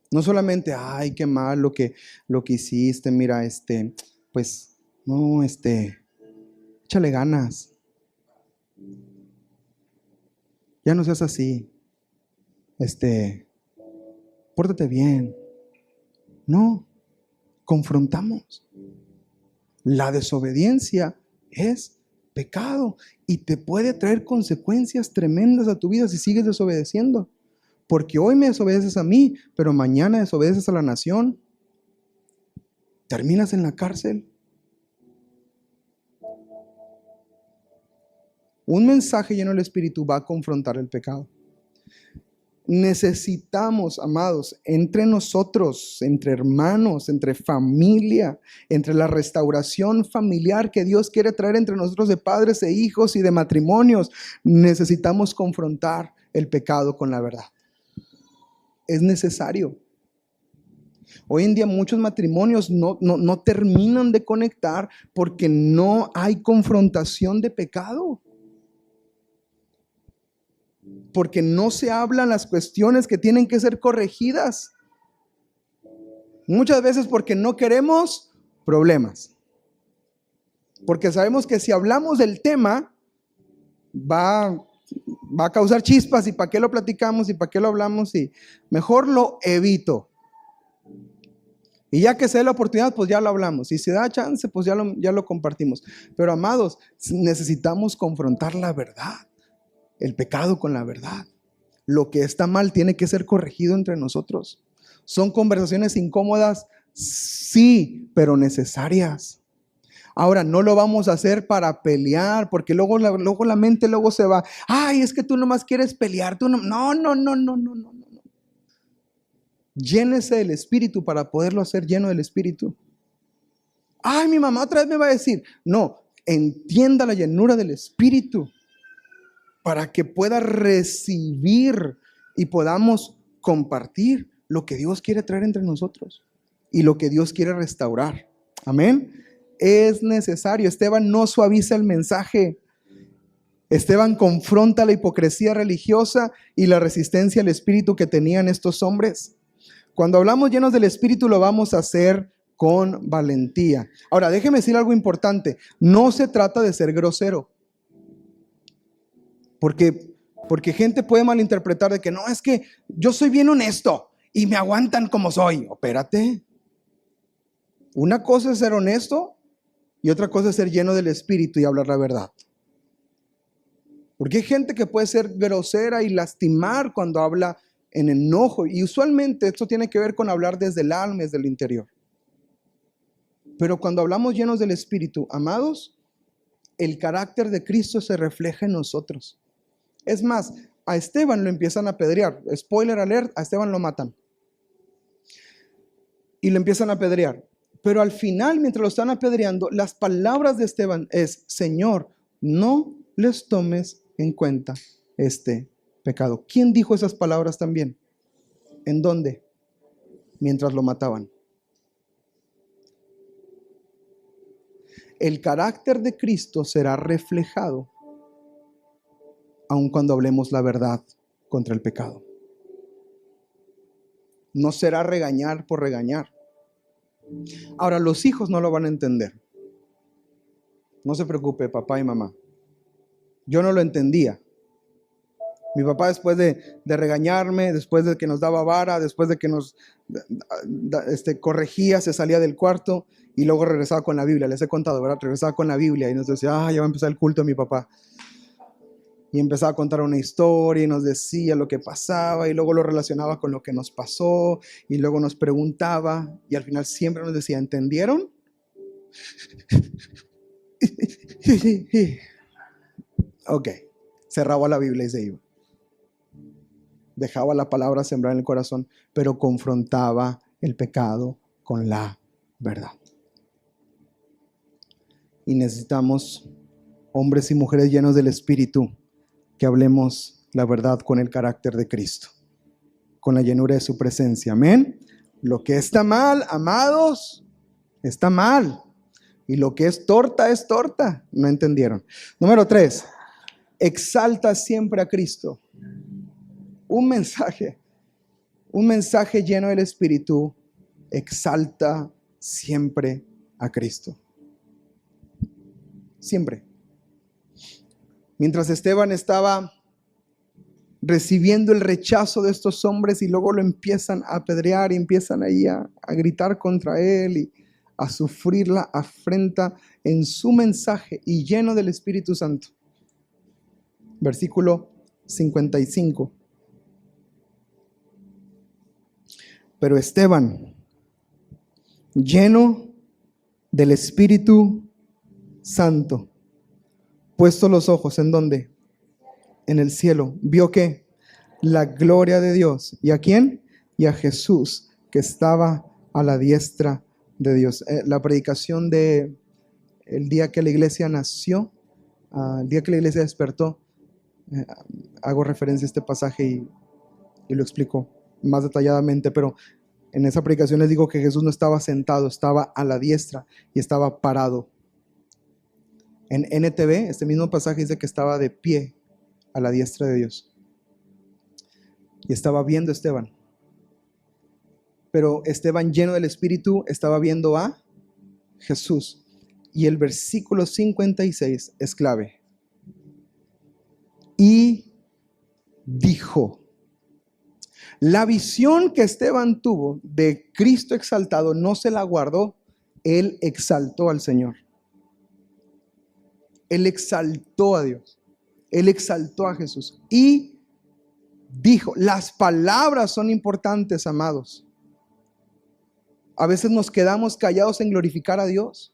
Speaker 1: No solamente, ay, qué mal lo que hiciste, mira, pues, no, échale ganas. Ya no seas así. Pórtate bien. No, confrontamos. La desobediencia es pecado y te puede traer consecuencias tremendas a tu vida si sigues desobedeciendo. Porque hoy me desobedeces a mí, pero mañana desobedeces a la nación. Terminas en la cárcel. Un mensaje lleno del Espíritu va a confrontar el pecado. Necesitamos, amados, entre nosotros, entre hermanos, entre familia, entre la restauración familiar que Dios quiere traer entre nosotros de padres e hijos y de matrimonios, necesitamos confrontar el pecado con la verdad. Es necesario. Hoy en día muchos matrimonios no terminan de conectar porque no hay confrontación de pecado. Porque no se hablan las cuestiones que tienen que ser corregidas. Muchas veces porque no queremos problemas. Porque sabemos que si hablamos del tema, va a causar chispas, y para qué lo platicamos y para qué lo hablamos, y mejor lo evito. Y ya que se dé la oportunidad, pues ya lo hablamos. Y si da chance, pues ya lo compartimos. Pero amados, necesitamos confrontar la verdad, el pecado con la verdad. Lo que está mal tiene que ser corregido entre nosotros. ¿Son conversaciones incómodas? Sí, pero necesarias. Ahora, no lo vamos a hacer para pelear, porque luego la mente se va. Ay, es que tú nomás quieres pelear. No. Llénese del Espíritu para poderlo hacer lleno del Espíritu. Ay, mi mamá otra vez me va a decir. No, entienda la llenura del Espíritu para que pueda recibir y podamos compartir lo que Dios quiere traer entre nosotros y lo que Dios quiere restaurar. Amén. Es necesario. Esteban no suaviza el mensaje. Esteban confronta la hipocresía religiosa y la resistencia al Espíritu que tenían estos hombres. Cuando hablamos llenos del Espíritu, lo vamos a hacer con valentía. Ahora, déjeme decir algo importante. No se trata de ser grosero. Porque gente puede malinterpretar de que no, es que yo soy bien honesto y me aguantan como soy. Espérate. Una cosa es ser honesto y otra cosa es ser lleno del Espíritu y hablar la verdad. Porque hay gente que puede ser grosera y lastimar cuando habla en enojo. Y usualmente esto tiene que ver con hablar desde el alma, desde el interior. Pero cuando hablamos llenos del Espíritu, amados, el carácter de Cristo se refleja en nosotros. Es más, a Esteban lo empiezan a apedrear. Spoiler alert, a Esteban lo matan. Y lo empiezan a apedrear. Pero al final, mientras lo están apedreando, las palabras de Esteban es: Señor, no les tomes en cuenta este pecado. ¿Quién dijo esas palabras también? ¿En dónde? Mientras lo mataban. El carácter de Cristo será reflejado aun cuando hablemos la verdad contra el pecado. No será regañar por regañar. Ahora, los hijos no lo van a entender. No se preocupe, papá y mamá. Yo no lo entendía. Mi papá, después de regañarme, después de que nos daba vara, después de que nos corregía, se salía del cuarto y luego regresaba con la Biblia. Les he contado, ¿verdad? Regresaba con la Biblia y nos decía: ya va a empezar el culto de mi papá. Y empezaba a contar una historia y nos decía lo que pasaba y luego lo relacionaba con lo que nos pasó y luego nos preguntaba y al final siempre nos decía: ¿entendieron? Ok, cerraba la Biblia y se iba. Dejaba la palabra sembrar en el corazón, pero confrontaba el pecado con la verdad. Y necesitamos hombres y mujeres llenos del Espíritu que hablemos la verdad con el carácter de Cristo, con la llenura de su presencia. Amén. Lo que está mal, amados, está mal. Y lo que es torta, es torta. ¿No entendieron? Número 3. Exalta siempre a Cristo. Un mensaje lleno del Espíritu exalta siempre a Cristo. Siempre. Mientras Esteban estaba recibiendo el rechazo de estos hombres y luego lo empiezan a apedrear y empiezan ahí a gritar contra él y a sufrir la afrenta, en su mensaje y lleno del Espíritu Santo. Versículo 55. Pero Esteban, lleno del Espíritu Santo, puesto los ojos, ¿en dónde? En el cielo. ¿Vio qué? La gloria de Dios. ¿Y a quién? Y a Jesús, que estaba a la diestra de Dios. La predicación de el día que la iglesia nació, el día que la iglesia despertó, hago referencia a este pasaje y lo explico. más detalladamente, pero en esa predicación les digo que Jesús no estaba sentado, estaba a la diestra y estaba parado. En NTV, este mismo pasaje dice que estaba de pie a la diestra de Dios. Y estaba viendo a Esteban. Pero Esteban, lleno del Espíritu, estaba viendo a Jesús. Y el versículo 56 es clave. Y dijo. La visión que Esteban tuvo de Cristo exaltado no se la guardó, él exaltó al Señor. Él exaltó a Dios. Él exaltó a Jesús. Y dijo, las palabras son importantes, amados. A veces nos quedamos callados en glorificar a Dios.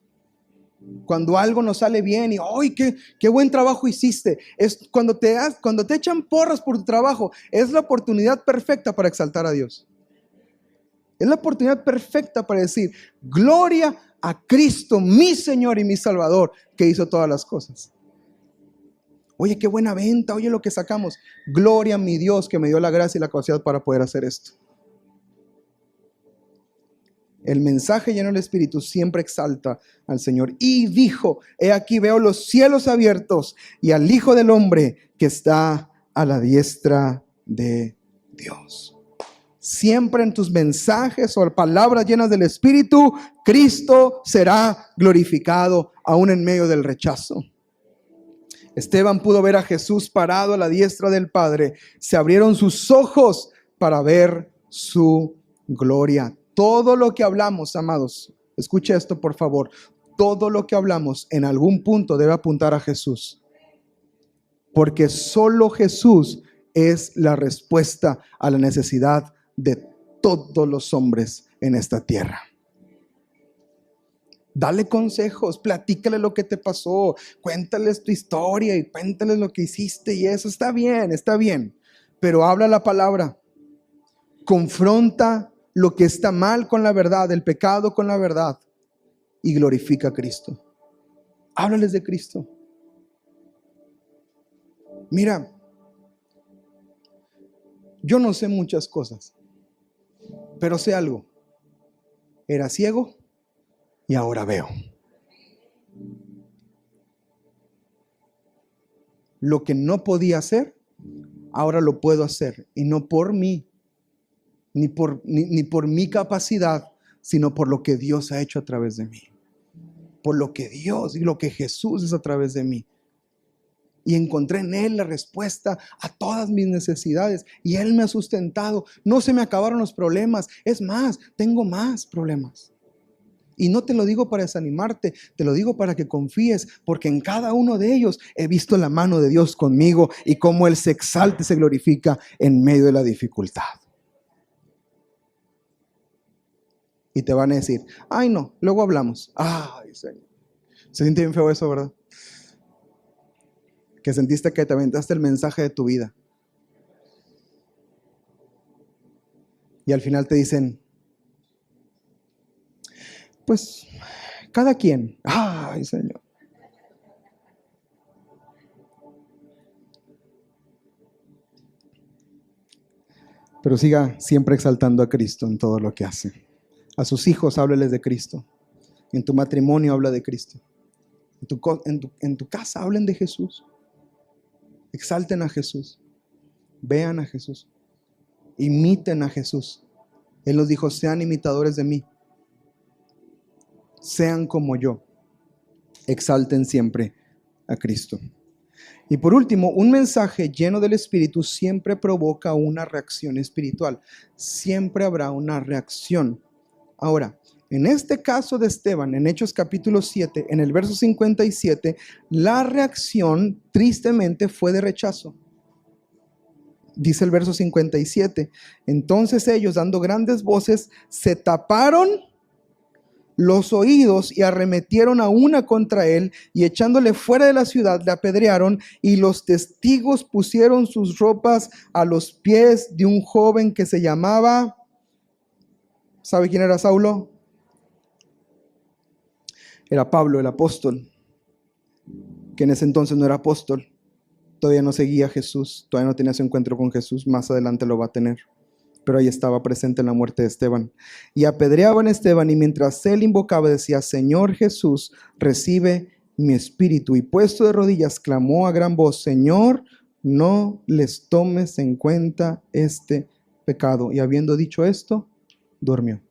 Speaker 1: Cuando algo nos sale bien y ¡ay, qué buen trabajo hiciste! Es cuando te echan porras por tu trabajo, es la oportunidad perfecta para exaltar a Dios. Es la oportunidad perfecta para decir, gloria a Cristo, mi Señor y mi Salvador, que hizo todas las cosas. Oye, qué buena venta, oye lo que sacamos. Gloria a mi Dios que me dio la gracia y la capacidad para poder hacer esto. El mensaje lleno del Espíritu siempre exalta al Señor. Y dijo, he aquí veo los cielos abiertos y al Hijo del Hombre que está a la diestra de Dios. Siempre en tus mensajes o palabras llenas del Espíritu, Cristo será glorificado aún en medio del rechazo. Esteban pudo ver a Jesús parado a la diestra del Padre. Se abrieron sus ojos para ver su gloria. Todo lo que hablamos, amados, escuche esto por favor. Todo lo que hablamos en algún punto debe apuntar a Jesús. Porque solo Jesús es la respuesta a la necesidad de todos los hombres en esta tierra. Dale consejos, platícale lo que te pasó, cuéntales tu historia y cuéntales lo que hiciste y eso está bien, pero habla la palabra, confronta lo que está mal con la verdad, el pecado con la verdad y glorifica a Cristo. Háblales de Cristo. Mira, yo no sé muchas cosas, pero sé algo. Era ciego y ahora veo. Lo que no podía hacer, ahora lo puedo hacer. Y no por mí, ni por mi capacidad, sino por lo que Dios ha hecho a través de mí. Por lo que Dios y lo que Jesús es a través de mí. Y encontré en Él la respuesta a todas mis necesidades. Y Él me ha sustentado. No se me acabaron los problemas. Es más, tengo más problemas. Y no te lo digo para desanimarte, te lo digo para que confíes, porque en cada uno de ellos he visto la mano de Dios conmigo y cómo Él se exalta y se glorifica en medio de la dificultad. Y te van a decir, ay no, luego hablamos. Ay, Señor. Se siente bien feo eso, ¿verdad? Que sentiste que te aventaste el mensaje de tu vida. Y al final te dicen, pues, cada quien. Ay, Señor. Pero siga siempre exaltando a Cristo en todo lo que hace. A sus hijos hábleles de Cristo. En tu matrimonio habla de Cristo. En tu casa hablen de Jesús. Exalten a Jesús. Vean a Jesús. Imiten a Jesús. Él nos dijo, sean imitadores de mí. Sean como yo. Exalten siempre a Cristo. Y por último, un mensaje lleno del Espíritu siempre provoca una reacción espiritual. Siempre habrá una reacción. Ahora, en este caso de Esteban, en Hechos capítulo 7, en el verso 57, la reacción tristemente fue de rechazo. Dice el verso 57, entonces ellos, dando grandes voces, se taparon los oídos y arremetieron a una contra él y echándole fuera de la ciudad le apedrearon y los testigos pusieron sus ropas a los pies de un joven que se llamaba, ¿sabe quién era Saulo? Era Pablo, el apóstol, que en ese entonces no era apóstol, todavía no seguía a Jesús, todavía no tenía su encuentro con Jesús, más adelante lo va a tener. pero ahí estaba presente en la muerte de Esteban. Y apedreaban a Esteban, y mientras él invocaba decía: Señor Jesús, recibe mi espíritu. Y puesto de rodillas clamó a gran voz: Señor, no les tomes en cuenta este pecado. Y habiendo dicho esto, durmió.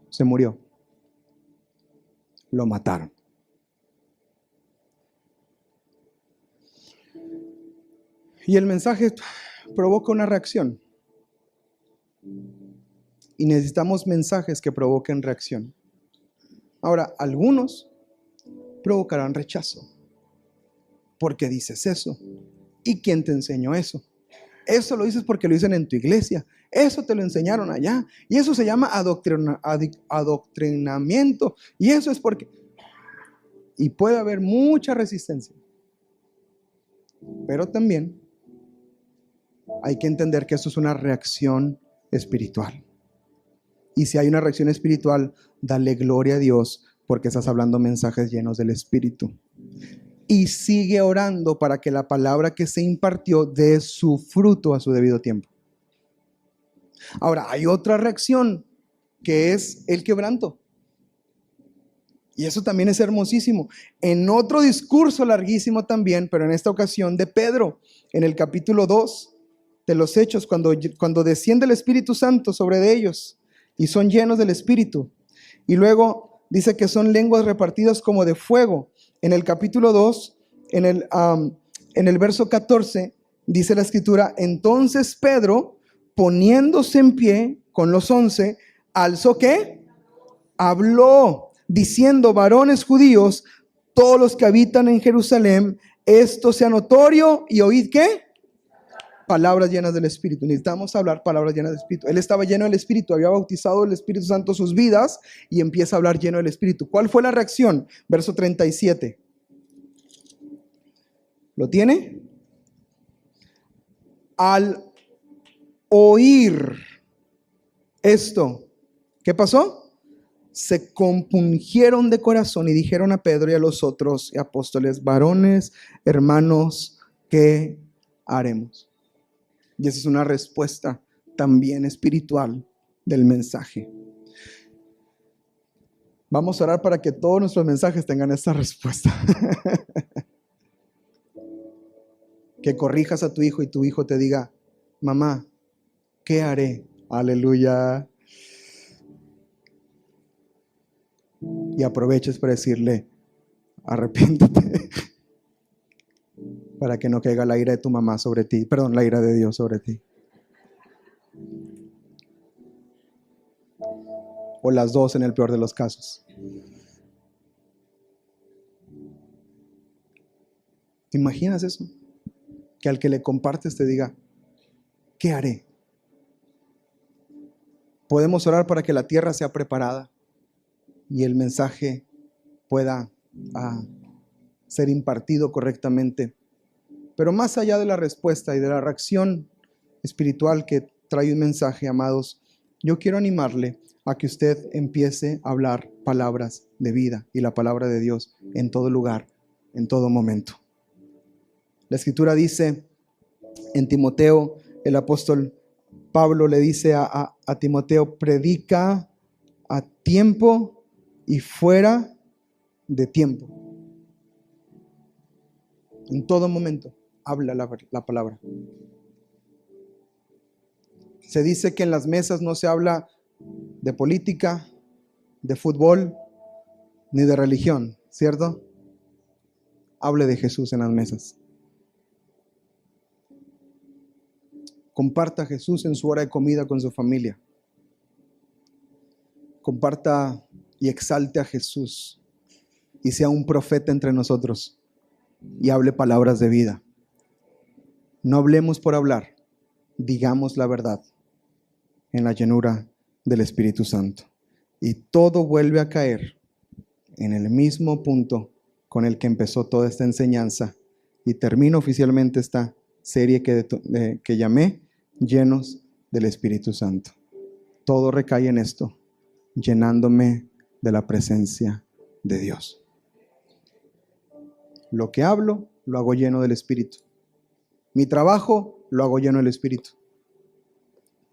Speaker 1: Se murió. Lo mataron. Y el mensaje provoca una reacción. Y necesitamos mensajes que provoquen reacción. Ahora, algunos provocarán rechazo. ¿Por qué dices eso? ¿Y quién te enseñó eso? Eso lo dices porque lo dicen en tu iglesia. Eso te lo enseñaron allá. Y eso se llama adoctrinamiento. Y eso es porque... Y puede haber mucha resistencia. Pero también hay que entender que esto es una reacción espiritual. Y si hay una reacción espiritual, dale gloria a Dios porque estás hablando mensajes llenos del Espíritu. Y sigue orando para que la palabra que se impartió dé su fruto a su debido tiempo. Ahora, hay otra reacción que es el quebranto. Y eso también es hermosísimo. En otro discurso larguísimo también, pero en esta ocasión de Pedro, en el capítulo 2 de los Hechos, cuando desciende el Espíritu Santo sobre de ellos y son llenos del Espíritu. Y luego dice que son lenguas repartidas como de fuego. En el capítulo 2, en el verso 14, dice la Escritura: entonces Pedro, poniéndose en pie con los 11, alzó ¿qué? Habló, diciendo: varones judíos, todos los que habitan en Jerusalén, esto sea notorio y oíd ¿qué? Palabras llenas del Espíritu. Necesitamos hablar palabras llenas del Espíritu. Él estaba lleno del Espíritu, había bautizado el Espíritu Santo sus vidas y empieza a hablar lleno del Espíritu. ¿Cuál fue la reacción? Verso 37. ¿Lo tiene? Al oír esto, ¿qué pasó? Se compungieron de corazón y dijeron a Pedro y a los otros apóstoles: varones, hermanos, ¿qué haremos? Y esa es una respuesta también espiritual del mensaje. Vamos a orar para que todos nuestros mensajes tengan esta respuesta. Que corrijas a tu hijo y tu hijo te diga: mamá, ¿qué haré? Aleluya. Y aproveches para decirle: arrepiéntete, para que no caiga la ira de tu mamá sobre ti, perdón, la ira de Dios sobre ti. O las dos en el peor de los casos. ¿Te imaginas eso? Que al que le compartes te diga: ¿qué haré? Podemos orar para que la tierra sea preparada y el mensaje pueda ser impartido correctamente. Pero más allá de la respuesta y de la reacción espiritual que trae un mensaje, amados, yo quiero animarle a que usted empiece a hablar palabras de vida y la palabra de Dios en todo lugar, en todo momento. La Escritura dice en Timoteo, el apóstol Pablo le dice a Timoteo: predica a tiempo y fuera de tiempo. En todo momento, habla la palabra. Se dice que en las mesas no se habla de política, de fútbol, ni de religión, ¿cierto? Hable de Jesús en las mesas. Comparta a Jesús en su hora de comida con su familia. Comparta y exalte a Jesús y sea un profeta entre nosotros y hable palabras de vida. No hablemos por hablar, digamos la verdad en la llenura del Espíritu Santo. Y todo vuelve a caer en el mismo punto con el que empezó toda esta enseñanza y termino oficialmente esta serie que llamé Llenos del Espíritu Santo. Todo recae en esto: llenándome de la presencia de Dios. Lo que hablo, lo hago lleno del Espíritu. Mi trabajo, lo hago lleno del Espíritu.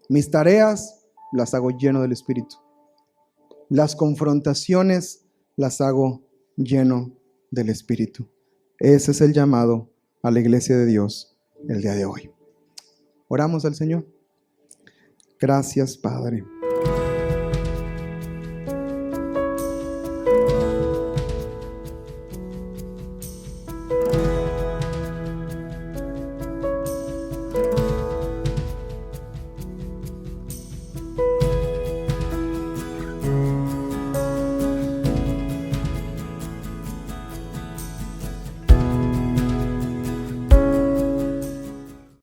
Speaker 1: Mis tareas las hago lleno del Espíritu. Las confrontaciones las hago lleno del Espíritu. Ese es el llamado a la iglesia de Dios el día de hoy. Oramos al Señor. Gracias, Padre.